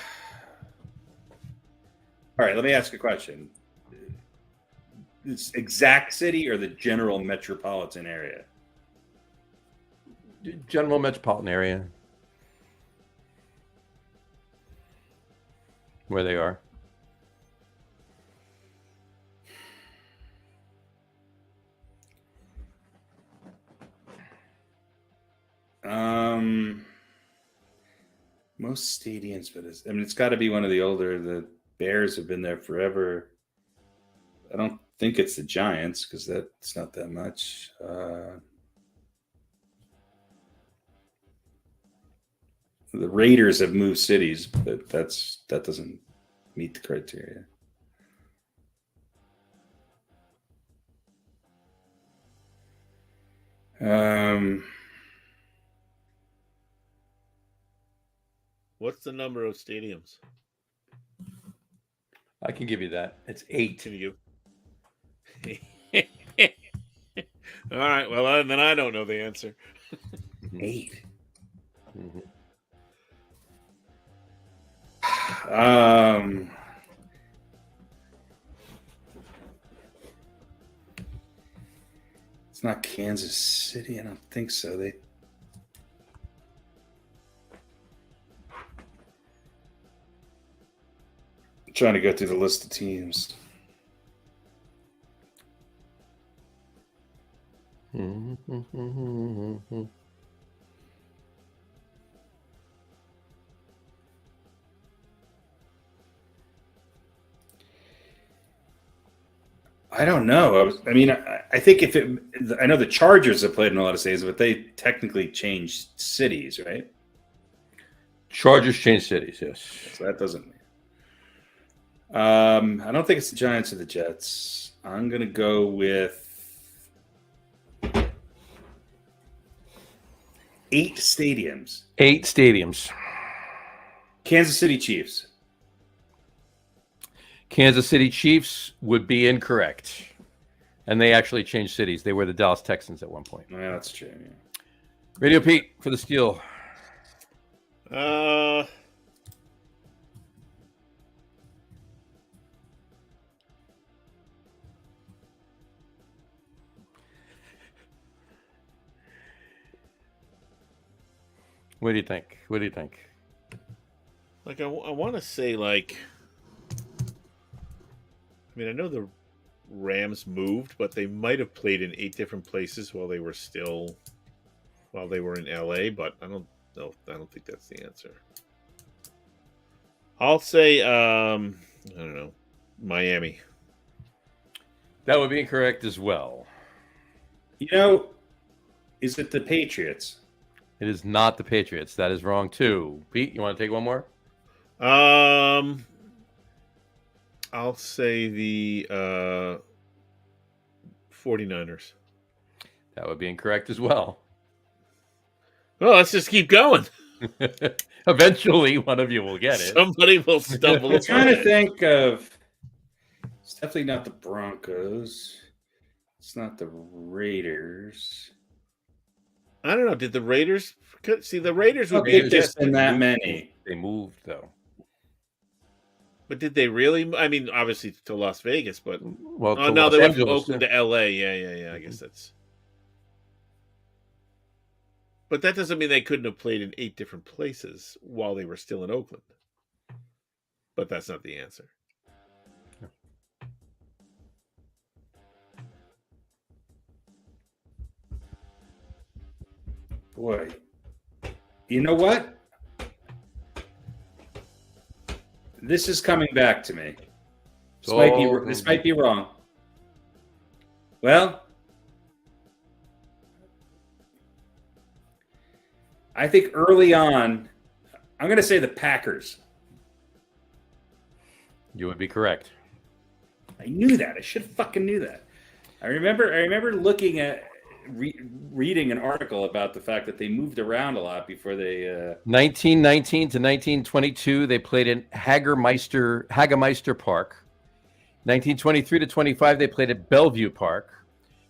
right, let me ask a question. This exact city or the general metropolitan area? General metropolitan area. Where they are. Most stadiums, but it's got to be one of the older. The Bears have been there forever. I don't think it's the Giants because that's not that much. The Raiders have moved cities, but that doesn't meet the criteria. What's the number of stadiums? I can give you that. It's 8. Can you? All right. Well, then I don't know the answer. 8. Mhm. It's not Kansas City. I don't think so. I'm trying to go through the list of teams. I don't know. I think I know the Chargers have played in a lot of cities, but they technically changed cities, right? Chargers changed cities, yes. So that doesn't mean. I don't think it's the Giants or the Jets. I'm going to go with 8 stadiums. 8 stadiums. Kansas City Chiefs. Kansas City Chiefs would be incorrect. And they actually changed cities. They were the Dallas Texans at one point. Yeah, that's true. Yeah. Radio Pete for the steal. What do you think? What do you think? Like I want to say like. I mean, I know the Rams moved, but they might have played in 8 different places while they were in LA. But I don't know. I don't think that's the answer. I'll say I don't know, Miami. That would be incorrect as well. Is it the Patriots? It is not the Patriots. That is wrong too. Pete, you want to take one more? I'll say the 49ers. That would be incorrect as well. Well, let's just keep going. Eventually, one of you will get it. Somebody will stumble. I'm trying to think of. It's definitely not the Broncos. It's not the Raiders. I don't know. Did the Raiders see the Raiders would Okay, be there's been that moved. many. They moved though. But did they really? I mean, obviously to Las Vegas, but Well, oh to no, Los they went from Angeles, Oakland to LA. Yeah. I guess that's. But that doesn't mean they couldn't have played in 8 different places while they were still in Oakland. But that's not the answer. Boy, you know what? This is coming back to me. This might be wrong. Well, I think early on, I'm going to say the Packers. You would be correct. I knew that. I should have fucking knew that. I remember looking at reading an article about the fact that they moved around a lot before they 1919 to 1922, they played in Hagermeister Park. 1923 to 25, they played at Bellevue Park.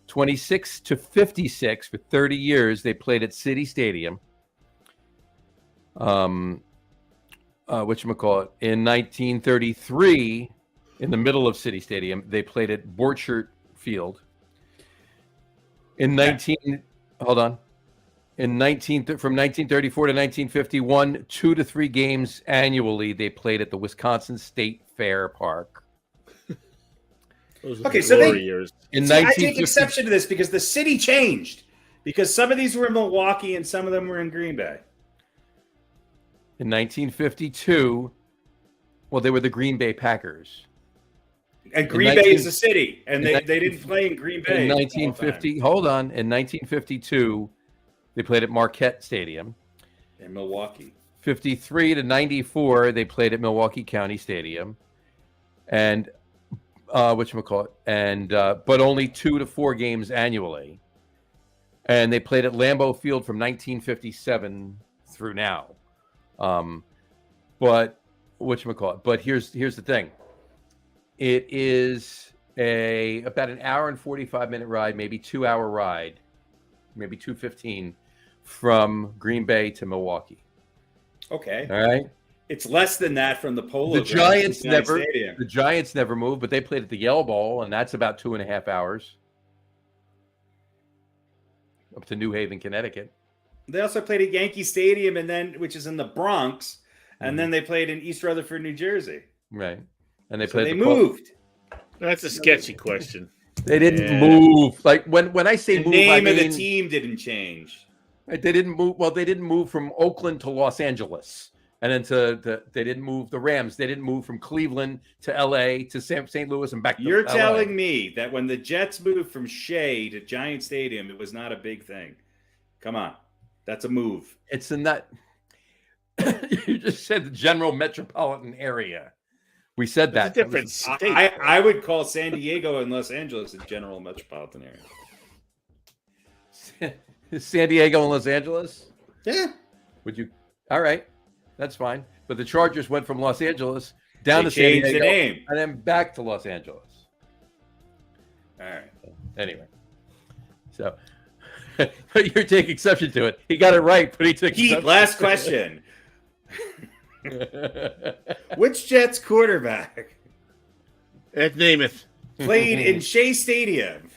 26 to 56, for 30 years, they played at City Stadium. Whatchamacallit, in 1933, in the middle of City Stadium, they played at Borchert Field. From 1934 to 1951, 2 to 3 games annually, they played at the Wisconsin State Fair Park. Okay, so they years. I take exception to this because the city changed. Because some of these were in Milwaukee and some of them were in Green Bay. In 1952, well, they were the Green Bay Packers. And Green Bay is a city, and they didn't play in Green Bay. In 1950, hold on. In 1952, they played at Marquette Stadium. In Milwaukee. 53 to 94, they played at Milwaukee County Stadium. And but only 2 to 4 games annually. And they played at Lambeau Field from 1957 through now. But here's the thing. It is about an hour and 45-minute ride, maybe 2-hour ride, maybe 2:15 from Green Bay to Milwaukee. Okay. All right. It's less than that from the Polo. The Giants never moved, but they played at the Yale Bowl, and that's about 2.5 hours up to New Haven, Connecticut. They also played at Yankee Stadium, which is in the Bronx, and then they played in East Rutherford, New Jersey. Right. And they moved. That's a sketchy question. They didn't move. Like when I say the move, name of the team didn't change. They didn't move. Well, they didn't move from Oakland to Los Angeles, and then they didn't move the Rams. They didn't move from Cleveland to L.A. to St. Louis and back to You're LA. telling me that when the Jets moved from Shea to Giant Stadium, it was not a big thing. Come on, that's a move. It's in that. You just said the general metropolitan area. We said that. Different state. I would call San Diego and Los Angeles a general metropolitan area. San Diego and Los Angeles? Yeah. Would you? All right. That's fine. But the Chargers went from Los Angeles down to San Diego the name. and then back to Los Angeles. All right. Anyway. So but you're taking exception to it. He got it right, but he took exception. Last question. Which Jets quarterback Ed Namath played in Shea Stadium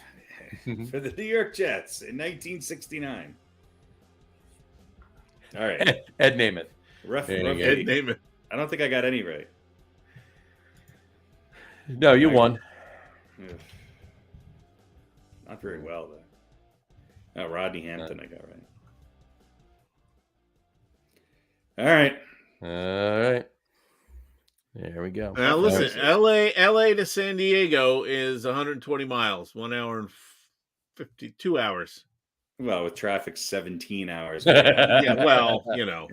for the New York Jets in 1969? All right. Ed Namath. Rough Ed Namath. I don't think I got any right. No, you won. Not very well, though. Oh, Rodney Hampton I got right. All right. All right. There we go. Now listen, LA to San Diego is 120 miles, 1 hour and 52 hours. Well, with traffic, 17 hours. Yeah, well, you know.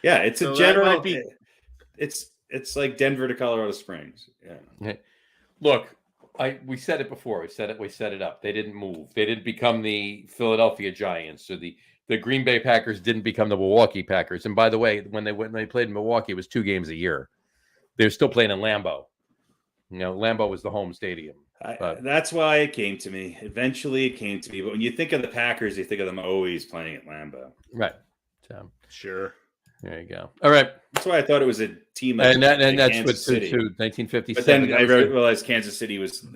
Yeah, it's So a general. that might be... It's like Denver to Colorado Springs. Yeah. Look, we said it before. We set it up. They didn't move. They didn't become the Philadelphia Giants. So the Green Bay Packers didn't become the Milwaukee Packers. And by the way, when they played in Milwaukee, it was 2 games a year. They were still playing in Lambeau. Lambeau was the home stadium. But that's why it came to me. Eventually, it came to me. But when you think of the Packers, you think of them always playing at Lambeau. right. So Sure. there you go. All right. That's why I thought it was a team. And that's Kansas what City. 1957. But then I realized Kansas City was.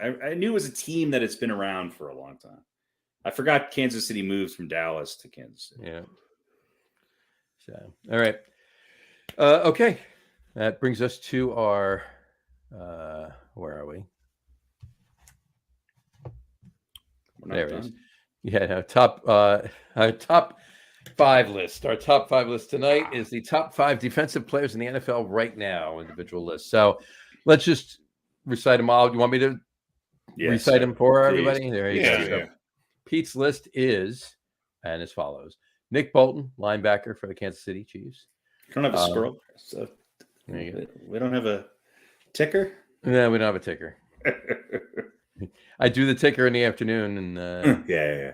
I knew it was a team that it's been around for a long time. I forgot Kansas City moved from Dallas to Kansas City. Yeah. So all right. Okay. That brings us to our. Where are we? There it is. Yeah, our top 5 list. Our top 5 list tonight is the top 5 defensive players in the NFL right now, individual list. So let's just recite them all. You want me to recite them for everybody? There you go. So Pete's list is, and as follows: Nick Bolton, linebacker for the Kansas City Chiefs. You don't have a scroll, so we don't have a ticker. No, we don't have a ticker. I do the ticker in the afternoon, and yeah.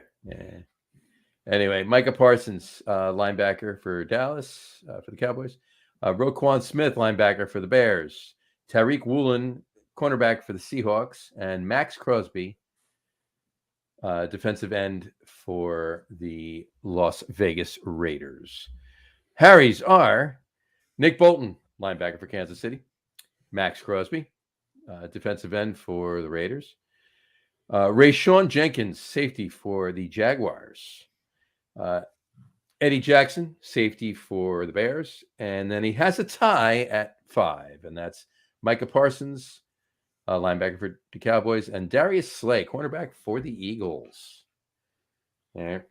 Anyway, Micah Parsons, linebacker for Dallas, for the Cowboys. Roquan Smith, linebacker for the Bears. Tariq Woolen, cornerback for the Seahawks, and Max Crosby, defensive end for the Las Vegas Raiders. Harry's are Nick Bolton, linebacker for Kansas City. Max Crosby, defensive end for the Raiders. Rayshawn Jenkins, safety for the Jaguars. Eddie Jackson, safety for the Bears. And then he has a tie at 5, and that's Micah Parsons, linebacker for the Cowboys, and Darius Slay, cornerback for the Eagles. There.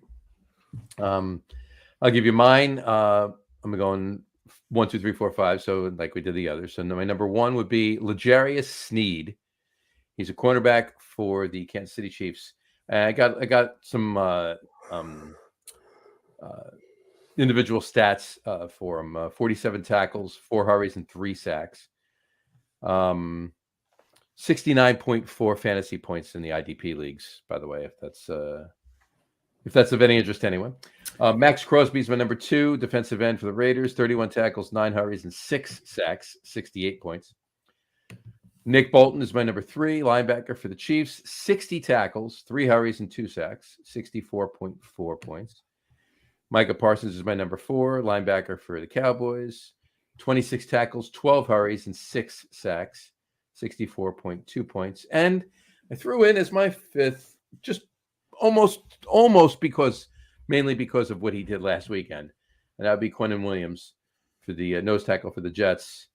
I'll give you mine. I'm going 1, 2, 3, 4, 5. So like we did the others. So my number 1 would be L'Jarius Sneed. He's a cornerback for the Kansas City Chiefs. And I got some individual stats for him. 47 tackles, 4 hurries, and 3 sacks. 69.4 fantasy points in the IDP leagues, by the way, if that's of any interest to anyone. Max Crosby is my number 2, defensive end for the Raiders. 31 tackles, 9 hurries, and 6 sacks, 68 points. Nick Bolton is my number 3, linebacker for the Chiefs. 60 tackles, 3 hurries, and 2 sacks, 64.4 points. Micah Parsons is my number 4, linebacker for the Cowboys. 26 tackles, 12 hurries, and 6 sacks, 64.2 points. And I threw in as my 5th, just almost mainly because of what he did last weekend. And that would be Quinnen Williams for the nose tackle for the Jets.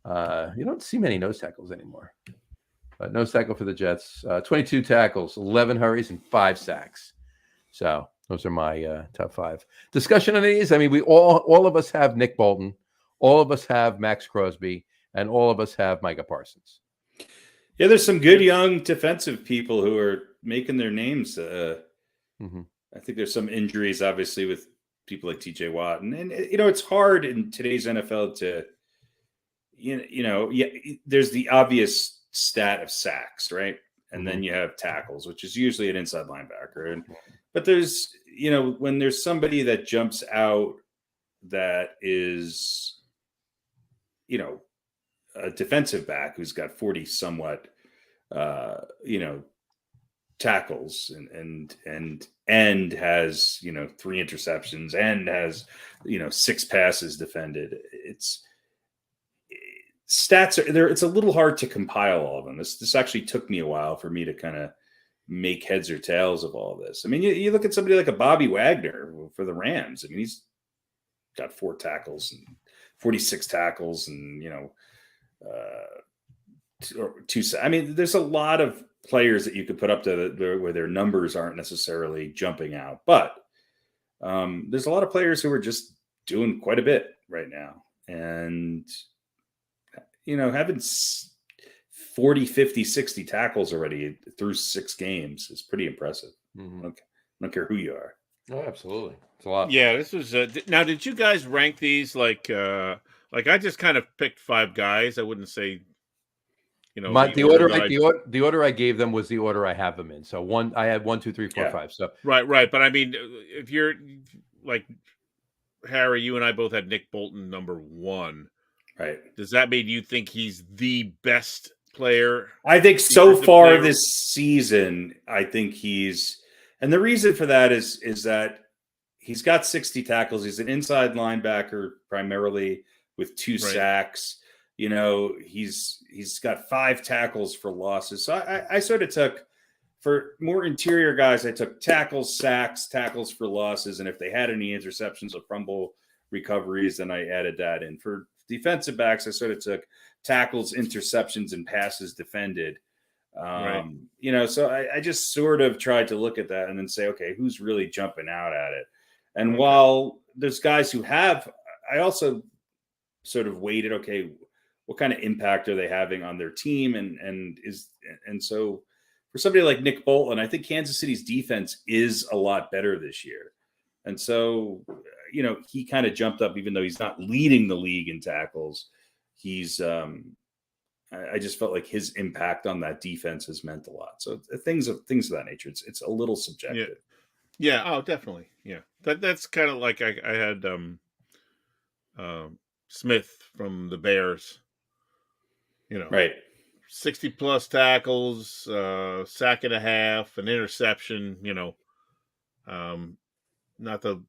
You don't see many nose tackles anymore. Nose tackle for the Jets. 22 tackles, 11 hurries, and 5 sacks. So those are my top 5. Discussion on these. I mean, we all of us have Nick Bolton. All of us have Max Crosby. And all of us have Micah Parsons. Yeah, there's some good young defensive people who are making their names. I think there's some injuries, obviously, with people like TJ Watt. And it's hard in today's NFL to, there's the obvious stat of sacks, right? And then you have tackles, which is usually an inside linebacker. But there's, when there's somebody that jumps out that is, a defensive back who's got 40 somewhat, tackles and has, 3 interceptions and has, 6 passes defended. Stats are there. It's a little hard to compile all of them. This actually took me a while for me to kind of make heads or tails of all this. I mean, you look at somebody like a Bobby Wagner for the Rams. I mean, he's got 4 tackles and 46 tackles and, 2. I mean, there's a lot of players that you could put up to where their numbers aren't necessarily jumping out, but there's a lot of players who are just doing quite a bit right now. And, having 40, 50, 60 tackles already through 6 games is pretty impressive. I don't care who you are. Oh, absolutely. It's a lot. Yeah, this was now, did you guys rank these like I just kind of picked 5 guys. I wouldn't say, the order I gave them was the order I have them in. So I had 1, 2, 3, 4, 5. So right. But I mean, if you're like Harry, you and I both had Nick Bolton number 1. Right. Does that mean you think he's the best player. I think so defensive far player. this season, I think and the reason for that is that he's got 60 tackles. He's an inside linebacker primarily with 2 sacks. You know, he's got 5 tackles for losses. So I sort of took, for more interior guys, I took tackles, sacks, tackles for losses, and if they had any interceptions or fumble recoveries, then I added that in. For defensive backs, I sort of took tackles, interceptions, and passes defended. You know, so I just sort of tried to look at that and then say, okay, who's really jumping out at it? And while there's guys who have, I also sort of weighted, okay, what kind of impact are they having on their team? And so for somebody like Nick Bolton, I think Kansas City's defense is a lot better this year. And so, you know, he kind of jumped up, even though he's not leading the league in tackles. He's, I just felt like his impact on that defense has meant a lot. So things of that nature. It's a little subjective. Yeah. Oh, definitely. Yeah. That's kind of like I had Smith from the Bears. You know, 60 plus tackles, sack and a half, an interception. You know, not the.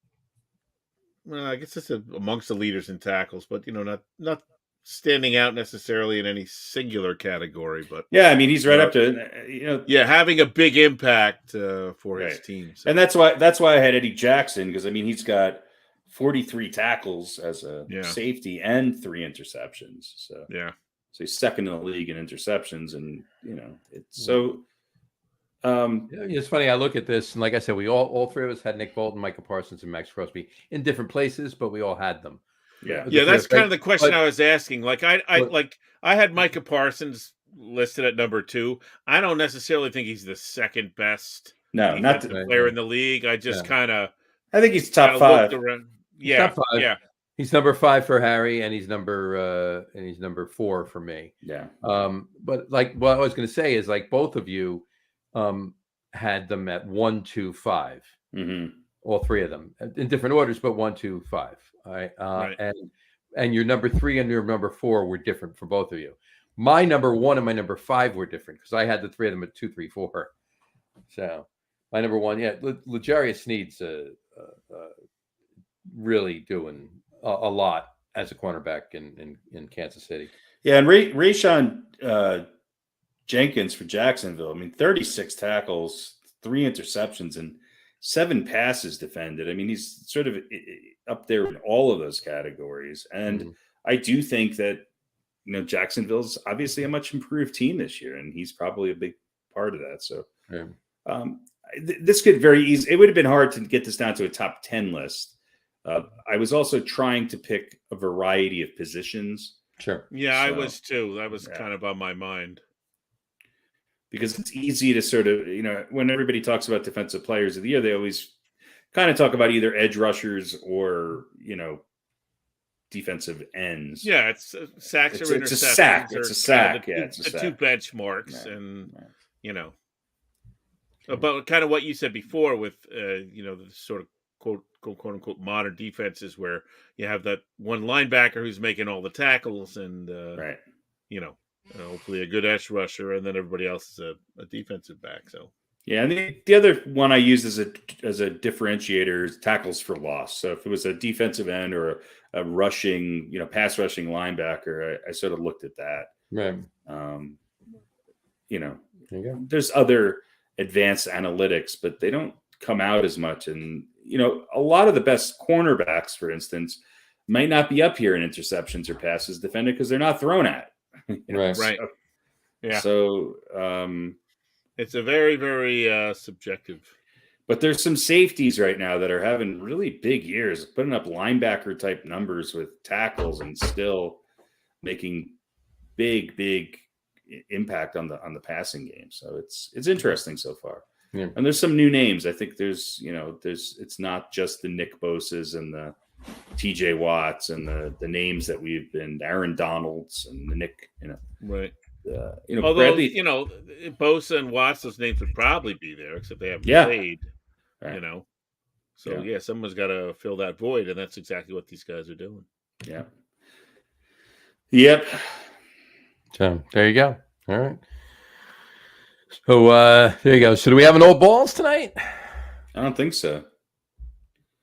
Well, I guess it's amongst the leaders in tackles, but you know, not standing out necessarily in any singular category, but yeah, I mean, he's right up to, you know, having a big impact for his team. So. And that's why I had Eddie Jackson, because I mean, he's got 43 tackles as a safety and 3 interceptions. So so he's second in the league in interceptions, and you know, it's so. It's funny. I look at this, and like I said, we all 3 of us had Nick Bolton, Micah Parsons, and Max Crosby in different places, but we all had them. Yeah. That's kind of the question I was asking. Like I had Micah Parsons listed at number 2. I don't necessarily think he's the second best player in the league. I just kind of, I think he's top 5. Yeah, top 5. Yeah. He's number 5 for Harry, and he's number 4 for me. Yeah. But like what I was going to say is, like, both of you had them at 1, 2, 5. All 3 of them in different orders, but 1, 2, 5. All right. And your number 3 and your number 4 were different for both of you. My number 1 and my number 5 were different because I had the 3 of them at 2, 3, 4. So my number 1, L'Jarius Sneed's really doing a lot as a cornerback in Kansas City. Yeah, and Rayshon Jenkins for Jacksonville. I mean, 36 tackles, 3 interceptions, and 7 passes defended. I mean, he's sort of up there in all of those categories. And I do think that, you know, Jacksonville's obviously a much improved team this year, and he's probably a big part of that. So this could very easy. It would have been hard to get this down to a top 10 list. I was also trying to pick a variety of positions. Sure. Yeah, I was too. That was kind of on my mind. Because it's easy to sort of, you know, when everybody talks about defensive players of the year, they always kind of talk about either edge rushers or, you know, defensive ends. Yeah, it's sacks or interceptions. It's a sack. It's a sack. It's the 2 benchmarks, and you know, but kind of what you said before with, you know, the sort of quote unquote modern defenses where you have that one linebacker who's making all the tackles, and you know. Hopefully a good edge rusher, and then everybody else is a defensive back. So and the other one I used as a differentiator is tackles for loss. So if it was a defensive end or a rushing, you know, pass rushing linebacker, I sort of looked at that. Right. You know, there's other advanced analytics, but they don't come out as much. And you know, a lot of the best cornerbacks, for instance, might not be up here in interceptions or passes defended because they're not thrown at. You know, right. So it's a very, very subjective. But there's some safeties right now that are having really big years, putting up linebacker type numbers with tackles and still making big impact on the passing game. So it's interesting so far. Yeah. And there's some new names. I think there's it's not just the Nick Boses and the TJ Watts and the names that we've been, Aaron Donalds and the Nick, you know. Right. You know, although, Bradley, you know, Bosa and Watts, those names would probably be there, except they haven't played, you know. So, someone's got to fill that void, and that's exactly what these guys are doing. Yeah. Yep. So, there you go. All right. So there you go. So do we have an old balls tonight? I don't think so.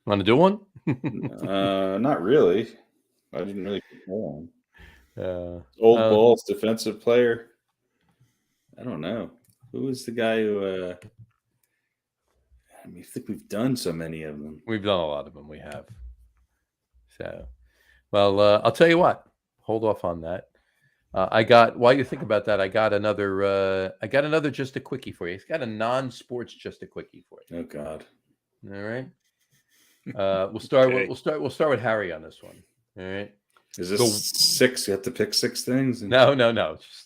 Want to do one? Not really. I didn't really pick one. Old uh, balls defensive player. I don't know. Who was the guy who? I mean, I think we've done so many of them. We've done a lot of them. We have. So, well, I'll tell you what. Hold off on that. I got. While you think about that, I got another. Just a quickie for you. It's got a non-sports just a quickie for you. Oh God. All right. We'll start. Okay. We'll start with Harry on this one. All right. Is this 6? You have to pick 6 things. No.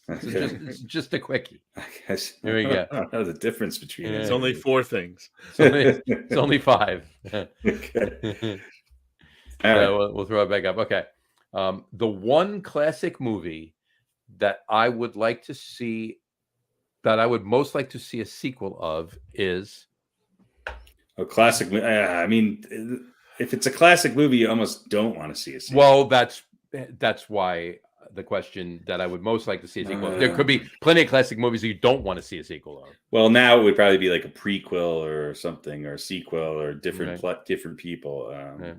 Okay. Just a quickie. I guess. Here we go. I don't know the difference between it. It's only 4 things. It's only 5. Okay. All right. We'll throw it back up. Okay. The one classic movie that I would like to see, that I would most like to see a sequel of, is A classic. I mean, if it's a classic movie, you almost don't want to see a sequel. well. That's why the question that I would most like to see a sequel. There could be plenty of classic movies that you don't want to see a sequel of. Well, now it would probably be like a prequel or something, or a sequel, or different Right. different people. Right.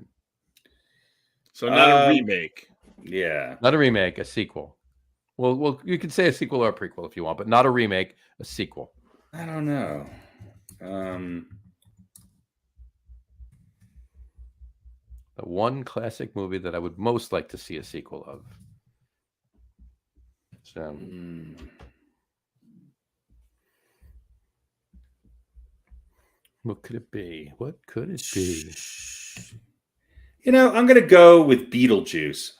So not a remake. Yeah. Not a remake, a sequel. Well, you could say a sequel or a prequel if you want, but not a remake, a sequel. I don't know. The one classic movie that I would most like to see a sequel of. So, what could it be? What could it be? You know, I'm going to go with Beetlejuice.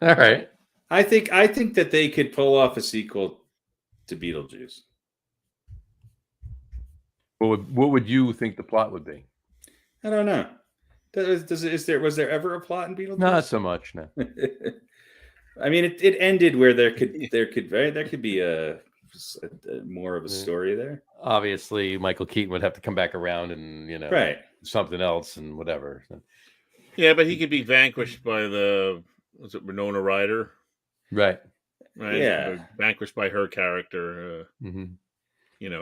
All right. I think that they could pull off a sequel to Beetlejuice. What would you think the plot would be? I don't know. Was there ever a plot in Beetlejuice? Not so much, no. I mean, it ended where there could be a more of a story there. Obviously, Michael Keaton would have to come back around and Right. something else and whatever. Yeah, but he could be vanquished by was it Winona Ryder? Right. Right. Yeah. Vanquished by her character. Mm-hmm.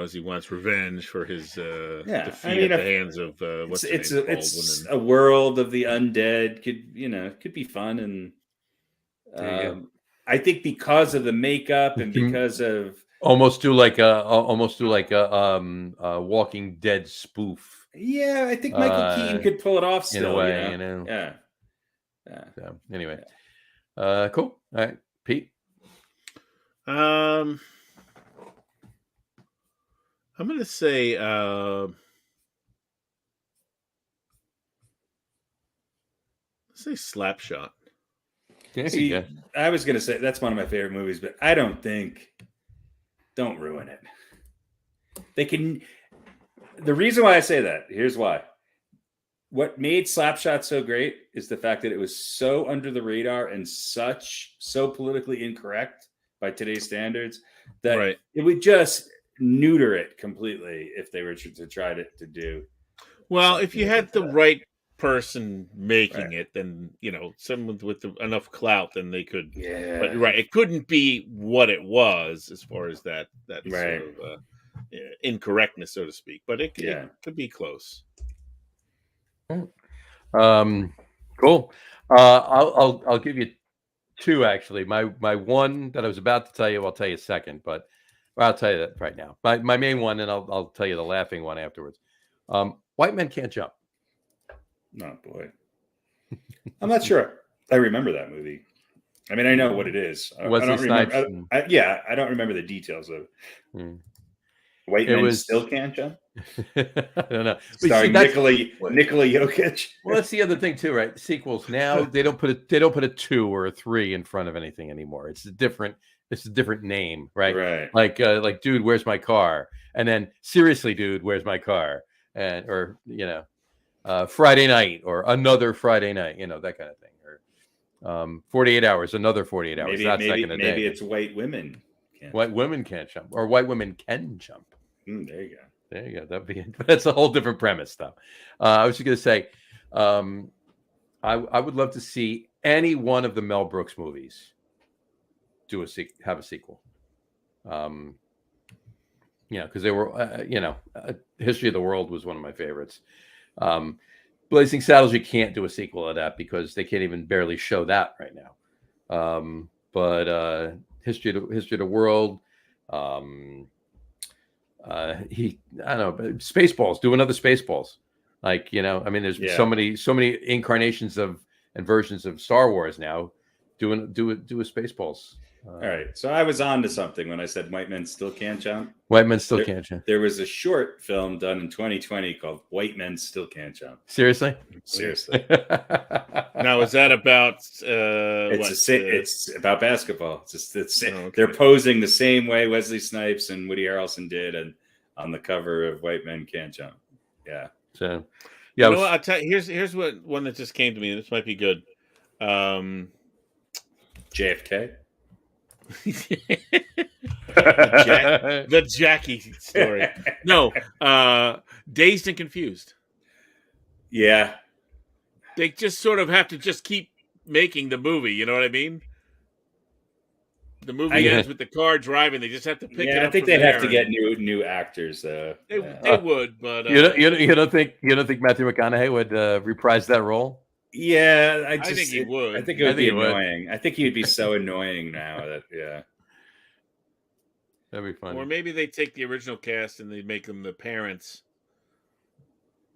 As he wants revenge for his defeat I mean, at the hands of it's a world of the undead. Could be fun, and I think because of the makeup and because of almost do like a Walking Dead spoof. Yeah, I think Michael Keaton could pull it off still. In a way, Yeah. So anyway, cool. All right, Pete. I'm going to say Slapshot. See, I was going to say that's one of my favorite movies, but I don't ruin it. They can. The reason why I say that, here's why. What made Slapshot so great is the fact that it was so under the radar and so politically incorrect by today's standards that it would just neuter it completely if they were to try to do. Well, if you had the right person making it, then someone with enough clout, then they could. Yeah. But it couldn't be what it was as far as that sort of incorrectness, so to speak. But it could be close. Cool. I'll give you 2 actually. My one that I was about to tell you, I'll tell you second, but I'll tell you that right now. My main one, and I'll tell you the laughing one afterwards. White Men Can't Jump. Oh boy, I'm not sure. I remember that movie. I mean, I know what it is. I don't remember. I don't remember the details of it. White Men Still Can't Jump. I don't know. Starring Nikola Jokic. Well, that's the other thing too, right? Sequels now they don't put a 2 or a 3 in front of anything anymore. It's a different name, right? Right. Like, dude, where's my car? And then, seriously, dude, where's my car? And Friday night or another Friday night, that kind of thing. Or 48 hours, another 48 hours. Maybe it's White Women. White Women Can't Jump, or White Women Can Jump. There you go. There you go. That's a whole different premise, though. I was just going to say, I would love to see any one of the Mel Brooks movies have a sequel. Because they were, History of the World was one of my favorites. Blazing Saddles, you can't do a sequel of that because they can't even barely show that right now. But History of the World, I don't know, Spaceballs, do another Spaceballs. There's so many incarnations of and versions of Star Wars now. Do a Spaceballs. All right, so I was on to something when I said White Men Still Can't Jump. White Men Still Can't Jump. There was a short film done in 2020 called White Men Still Can't Jump. Seriously? Now, is that about? It's about basketball. They're posing the same way Wesley Snipes and Woody Harrelson did, and on the cover of White Men Can't Jump. Yeah. So, yeah. You know what, I'll tell you, here's one that just came to me. This might be good. JFK. the Jackie story. No, Dazed and Confused. Yeah, they just sort of have to just keep making the movie. You know what I mean? The movie ends with the car driving. They just have to pick it up. I think they'd have to get new actors. They would, but you don't think Matthew McConaughey would reprise that role? Yeah, I think he would. I think it would be annoying. I think he'd be so annoying now that that'd be funny. Or maybe they take the original cast and they make them the parents,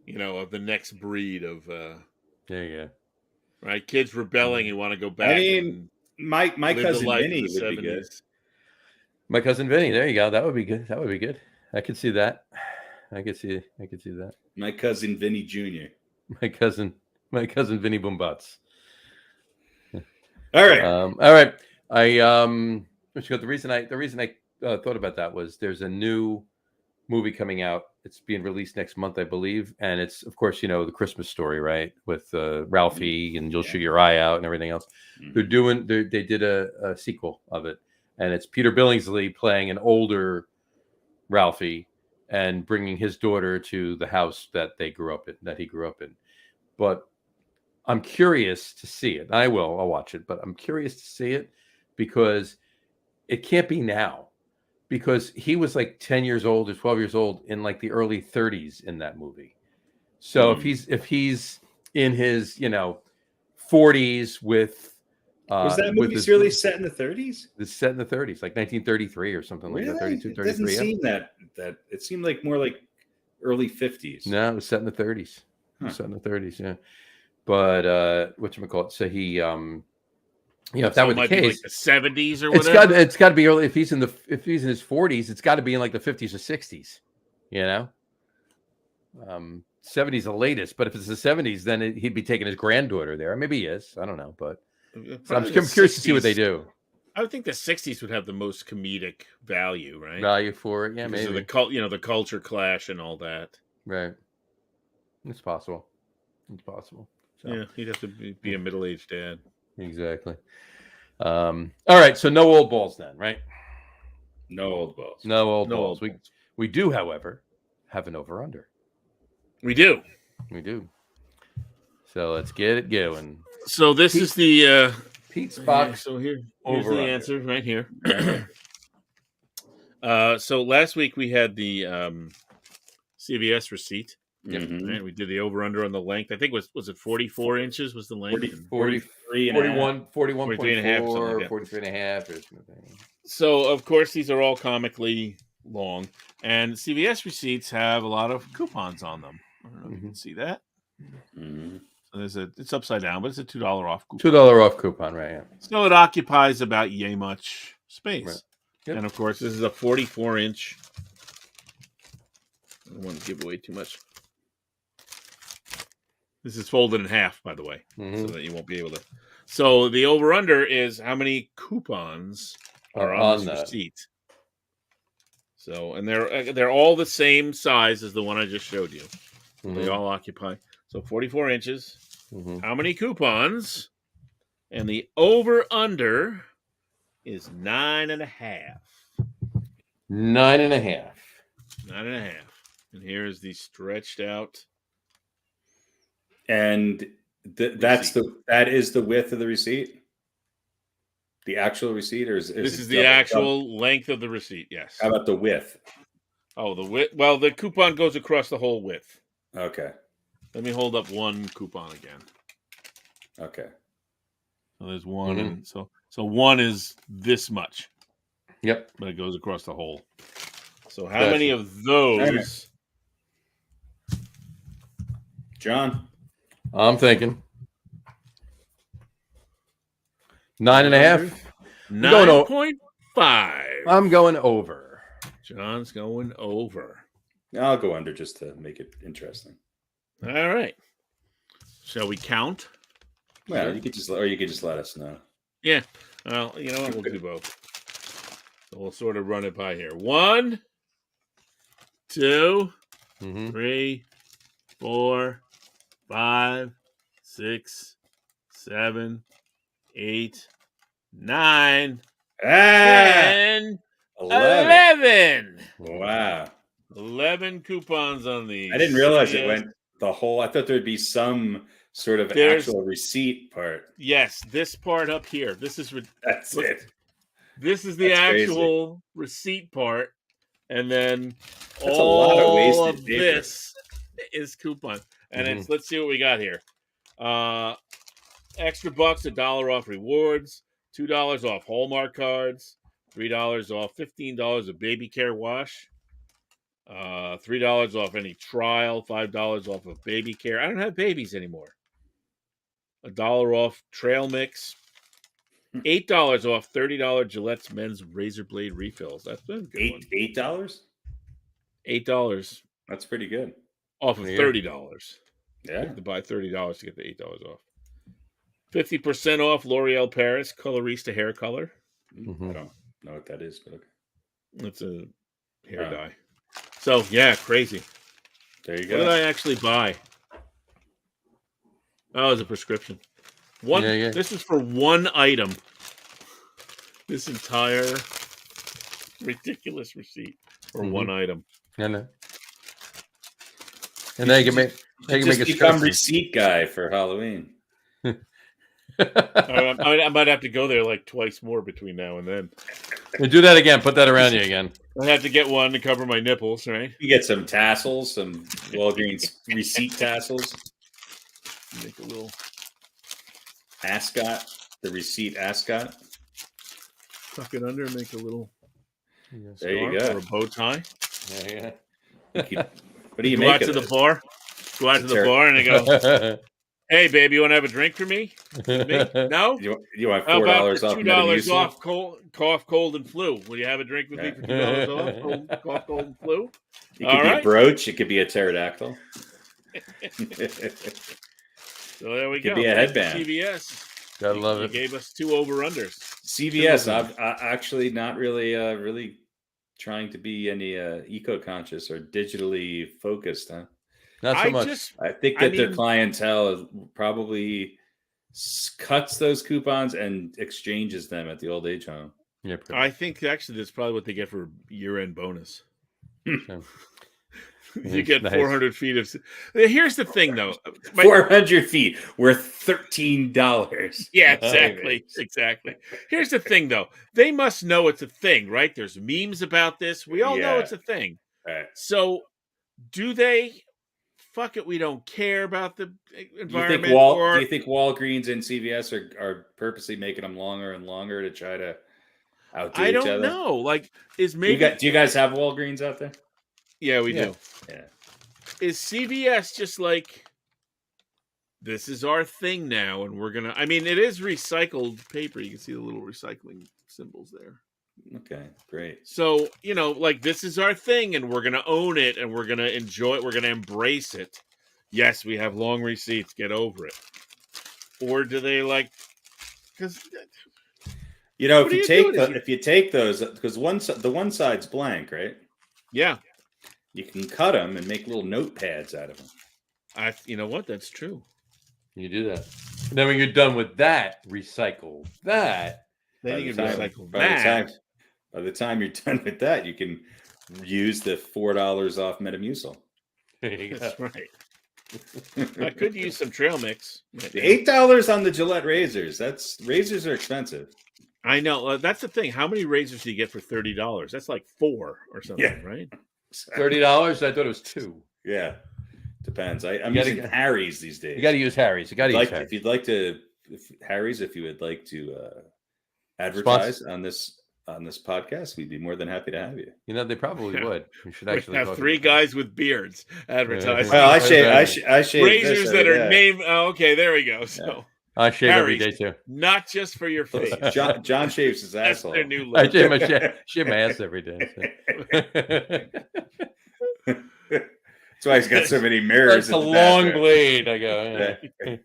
of the next breed of. There you go. Right, kids rebelling and want to go back. I mean, my cousin Vinny would 70s. Be good. My cousin Vinny. There you go. That would be good. I could see that. I could see that. My cousin Vinny Jr. My cousin Vinny Boombutts. All right. All right. The reason I thought about that was there's a new movie coming out. It's being released next month, I believe, and it's of course the Christmas Story, right, with Ralphie and You'll Shoot Your Eye Out and everything else. Mm-hmm. They did a sequel of it, and it's Peter Billingsley playing an older Ralphie and bringing his daughter to the house that he grew up in. But I'm curious to see it. I'll watch it, but I'm curious to see it because it can't be now, because he was like 10 years old or 12 years old in like the early 30s in that movie. So if he's in his 40s with was that movie really set in the 30s? It's set in the 30s, like 1933 or something like that. 32, 33. It doesn't seem that it seemed like more like early 50s. No, it was set in the 30s. Set in the 30s, yeah. But whatchamacallit? So he if that were the case, like the 70s or whatever. It's got to be early. If he's in his 40s, it's got to be in like the 50s or 60s. 70s the latest. But if it's the 70s, then he'd be taking his granddaughter there. Maybe he is. I don't know, but so I'm curious to see what they do. I would think the 60s would have the most comedic value, right? Value for it, yeah, because maybe. Of the culture clash and all that. Right. It's possible. So. Yeah, he'd have to be a middle-aged dad. Exactly. All right, so no old balls then, right? No old balls. No old balls. We do, however, have an over-under. We do. So let's get it going. So this is the Pete's box. So here's the answer right here. So last week we had the CVS receipt. Mm-hmm. Right? We did the over-under on the length. I think was it 44 inches was the length? 43 and 41.4, 43 and a half. So, of course, these are all comically long. And CVS receipts have a lot of coupons on them. I don't know if you can see that. Mm-hmm. So it's upside down, but it's a $2 off coupon. $2 off coupon, right? Yeah. So it occupies about yay much space. Right. Yep. And, of course, this is a 44-inch. I don't want to give away too much. This is folded in half, by the way, so that you won't be able to. So the over-under is how many coupons are on this receipt. So, and they're all the same size as the one I just showed you. Mm-hmm. They all occupy. So 44 inches. Mm-hmm. How many coupons? And the over-under is 9.5. 9.5. 9.5. And here is the stretched out. And that is the width of the receipt. The actual receipt, or is This it is the actual length of the receipt. Yes. How about the width? Oh, the width. Well, the coupon goes across the whole width. Okay. Let me hold up one coupon again. Okay. So there's one, and so one is this much. Yep. But it goes across the whole. So how many of those? John, I'm thinking 9.5. 9.5. I'm going over. John's going over. I'll go under just to make it interesting. All right. Shall we count? Well, you could just let us know. Yeah. Well, you know what? We'll do both. So we'll sort of run it by here. 1, 2, 3, 4, 5, 6, 7, 8, 9, 10, 11. Wow. 11 coupons on these. I didn't realize it went the whole. I thought there'd be some sort of actual receipt part. Yes, this part up here. This is That's it. This is the actual receipt part, and then That's all of this is coupon. And it's let's see what we got here. Extra bucks, $1 off rewards, $2 off Hallmark cards, $3 off, $15 of baby care wash, $3 off any trial, $5 off of baby care. I don't have babies anymore. $1 off trail mix, $8 off $30 Gillette's men's razor blade refills. That's been a good one. $8? $8. That's pretty good. Off of $30. Yeah. You have to buy $30 to get the $8 off. 50% off L'Oreal Paris Colorista hair color. I don't know what that is, but okay. It's a hair dye. So, yeah, crazy. There you go. What did I actually buy? Oh, it was a prescription. This is for one item. This entire ridiculous receipt for one item. And they can make a become receipt guy for Halloween. I might have to go there like twice more between now and then. Do that again. Put that around you again. I have to get one to cover my nipples, right? You get some tassels, some Walgreens receipt tassels. Make a little ascot, the receipt ascot. Tuck it under and make a little there you go. or a bow tie. Yeah. What do you go make out to the bar? Go out to the bar and they go, "Hey, baby, you want to have a drink for me? No? You want $4 off $2 off cough, cold, and flu. Will you have a drink with me for $2 off? Cough, cold, and flu? It could be a brooch. It could be a pterodactyl. So there we go. Could be a headband. CVS. Gotta love it. You gave us 2 over-unders. CVS, I'm actually not really trying to be any eco-conscious or digitally focused, huh? Not so much. I think that their clientele probably cuts those coupons and exchanges them at the old age home. Yeah, I think actually that's probably what they get for year-end bonus. You get 400 feet of. Here's the thing, though. 400 feet worth $13. Yeah, exactly. Exactly. Here's the thing, though. They must know it's a thing, right? There's memes about this. We all know it's a thing. Right. So, do they? Fuck it, we don't care about the environment. Do you think Walgreens and CVS are purposely making them longer and longer to try to outdo each other? I don't know. Like, is maybe do you guys have Walgreens out there? Yeah, we do. Yeah. Is CVS just like, this is our thing now, and we're gonna? I mean, it is recycled paper. You can see the little recycling symbols there. Okay, great. So, like, this is our thing, and we're going to own it, and we're going to enjoy it. We're going to embrace it. Yes, we have long receipts. Get over it. Or do they, like... Because... if you take those... Because the one side's blank, right? Yeah. You can cut them and make little notepads out of them. You know what? That's true. You do that. And then when you're done with that, recycle that. Then you can recycle that. By the time you're done with that, you can use the $4 off Metamucil. That's right. I could use some trail mix. $8 on the Gillette razors. Razors are expensive. I know. That's the thing. How many razors do you get for $30? That's like 4 or something, right? $30? I thought it was 2. Yeah, depends. I'm using Harry's these days. You got to use Harry's. You got to use Harry's. If you'd like to, Harry's, if you would like to advertise on this podcast, we'd be more than happy to have you. You know, they probably would. We should actually have 3 guys with beards advertising. Well, I shave razors that are named. Oh, okay, there we go. So I shave every day too. Not just for your face. John shaves his asshole. That's their new look. I shave my ass every day. So. That's why he's got so many mirrors. That's a long blade. I go. Yeah.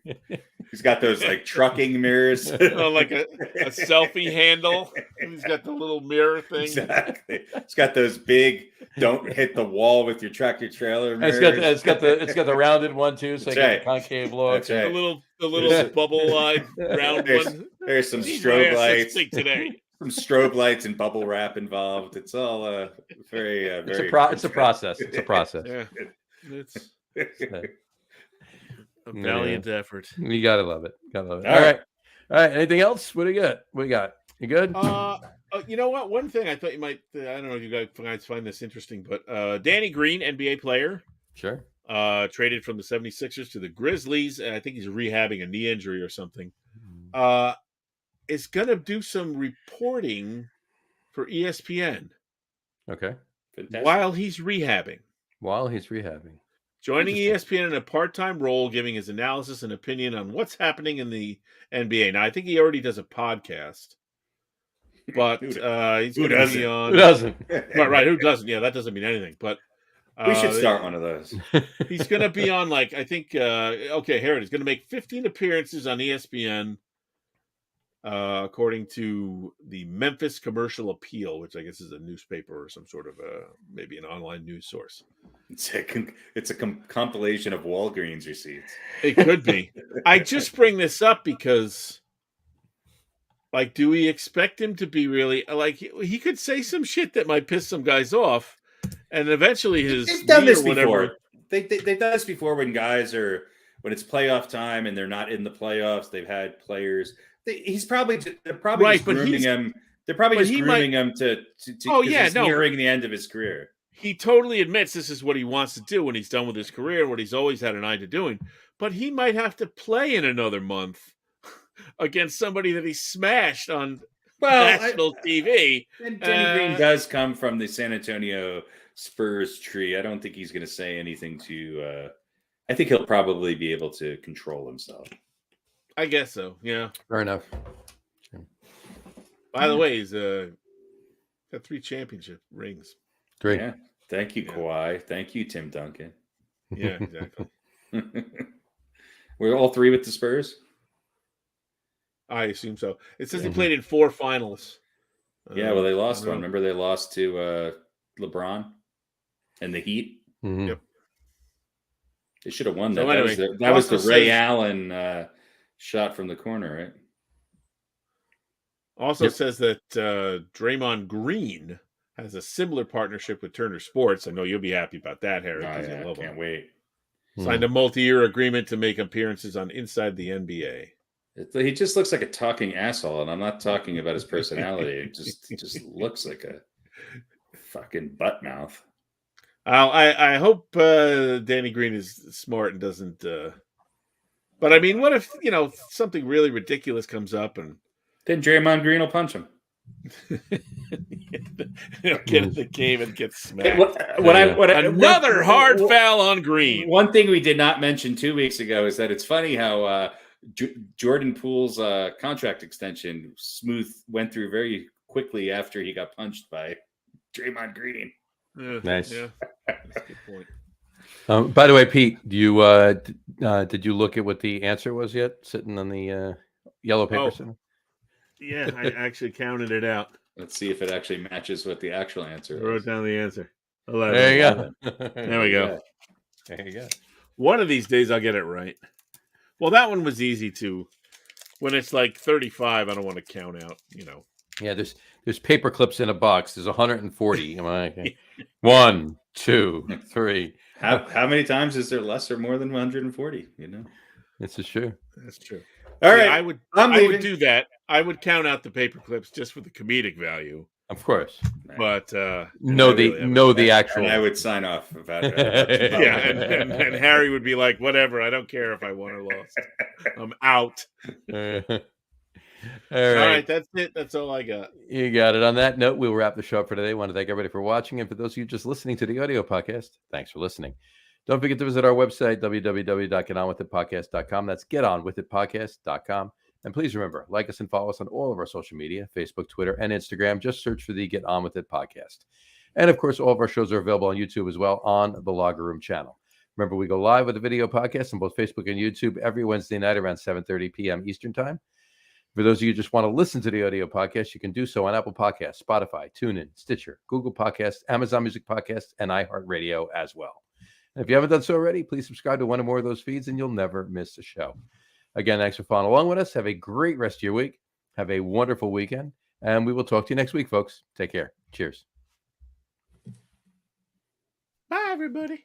He's got those like trucking mirrors, like a selfie handle. He's got the little mirror thing. Exactly. It's got those big. Don't hit the wall with your tractor trailer mirrors. It's got the rounded one too, so you got a concave look. That's right. The little bubble-eyed round one. There's some strobe lights today. Some strobe lights and bubble wrap involved. It's all very. It's a process. It's a process. Yeah. It's a valiant effort. You gotta love it. All right. Anything else? What do you got? You good? You know what? One thing I thought you might. I don't know if you guys find this interesting, but Danny Green, NBA player, sure, traded from the 76ers to the Grizzlies. I think he's rehabbing a knee injury or something. Is gonna do some reporting for ESPN. Okay. While he's rehabbing. Joining ESPN in a part-time role, giving his analysis and opinion on what's happening in the NBA. Now, I think he already does a podcast, but he's going to be on. Who doesn't? Right, who doesn't? Yeah, that doesn't mean anything. But we should start one of those. He's going to be on, like, I think. Okay, here it is. Going to make 15 appearances on ESPN. According to the Memphis Commercial Appeal, which I guess is a newspaper or some sort of maybe an online news source. It's a compilation of Walgreens receipts. It could be. I just bring this up because, like, do we expect him to be really like he could say some shit that might piss some guys off, and eventually they've done this before. They've done this before when it's playoff time and they're not in the playoffs. They've had players. They're probably just grooming him. They're probably just grooming him to nearing the end of his career. He totally admits this is what he wants to do when he's done with his career and what he's always had an eye to doing. But he might have to play in another month against somebody that he smashed on national TV. And Danny Green does come from the San Antonio Spurs tree. I don't think he's going to say anything to. I think he'll probably be able to control himself. I guess so. Yeah. Fair enough. By the way, he's got 3 championship rings. 3. Yeah. Thank you, Kawhi. Thank you, Tim Duncan. Yeah, exactly. We're all 3 with the Spurs? I assume so. It says he played in 4 finals. Yeah, well, they lost one. Remember, they lost to LeBron and the Heat? Mm-hmm. Yep. They should have won that. So anyway, that was the Ray Allen shot from the corner, right? Also says that Draymond Green has a similar partnership with Turner Sports. I know you'll be happy about that, Harry. I can't wait. Signed a multi-year agreement to make appearances on Inside the NBA. He just looks like a talking asshole, and I'm not talking about his personality. It just looks like a fucking butt mouth. I hope Danny Green is smart and doesn't. But I mean, what if something really ridiculous comes up and then Draymond Green will punch him? He'll get in the game and get smacked. Another hard foul on Green. One thing we did not mention 2 weeks ago is that it's funny how Jordan Poole's contract extension went through very quickly after he got punched by Draymond Green. Yeah, nice. Yeah, that's a good point. By the way, Pete, did you look at what the answer was yet? Sitting on the yellow paper. Yeah, I actually counted it out. Let's see if it actually matches what the actual answer is. I wrote down the answer. 11. There you go. There we go. There you go. One of these days I'll get it right. Well, that one was easy too. When it's like 35, I don't want to count out, Yeah, there's paper clips in a box. There's 140. Am I okay? 1, 2, 3. How many times is there less or more than 140? This is true. That's true. All See, right. I would leaving. do that. I would count out the paper clips just for the comedic value. Of course. But the actual. And I would sign off about it. yeah, and Harry would be like, whatever, I don't care if I won or lost. I'm out. All right, that's it. That's all I got. You got it. On that note, we'll wrap the show up for today. I want to thank everybody for watching. And for those of you just listening to the audio podcast, thanks for listening. Don't forget to visit our website, www.getonwithitpodcast.com. That's getonwithitpodcast.com. And please remember, like us and follow us on all of our social media, Facebook, Twitter, and Instagram. Just search for the Get On With It podcast. And of course, all of our shows are available on YouTube as well on the Logger Room channel. Remember, we go live with a video podcast on both Facebook and YouTube every Wednesday night around 7:30 p.m. Eastern Time. For those of you who just want to listen to the audio podcast, you can do so on Apple Podcasts, Spotify, TuneIn, Stitcher, Google Podcasts, Amazon Music Podcasts, and iHeartRadio as well. And if you haven't done so already, please subscribe to one or more of those feeds and you'll never miss a show. Again, thanks for following along with us. Have a great rest of your week. Have a wonderful weekend. And we will talk to you next week, folks. Take care. Cheers. Bye, everybody.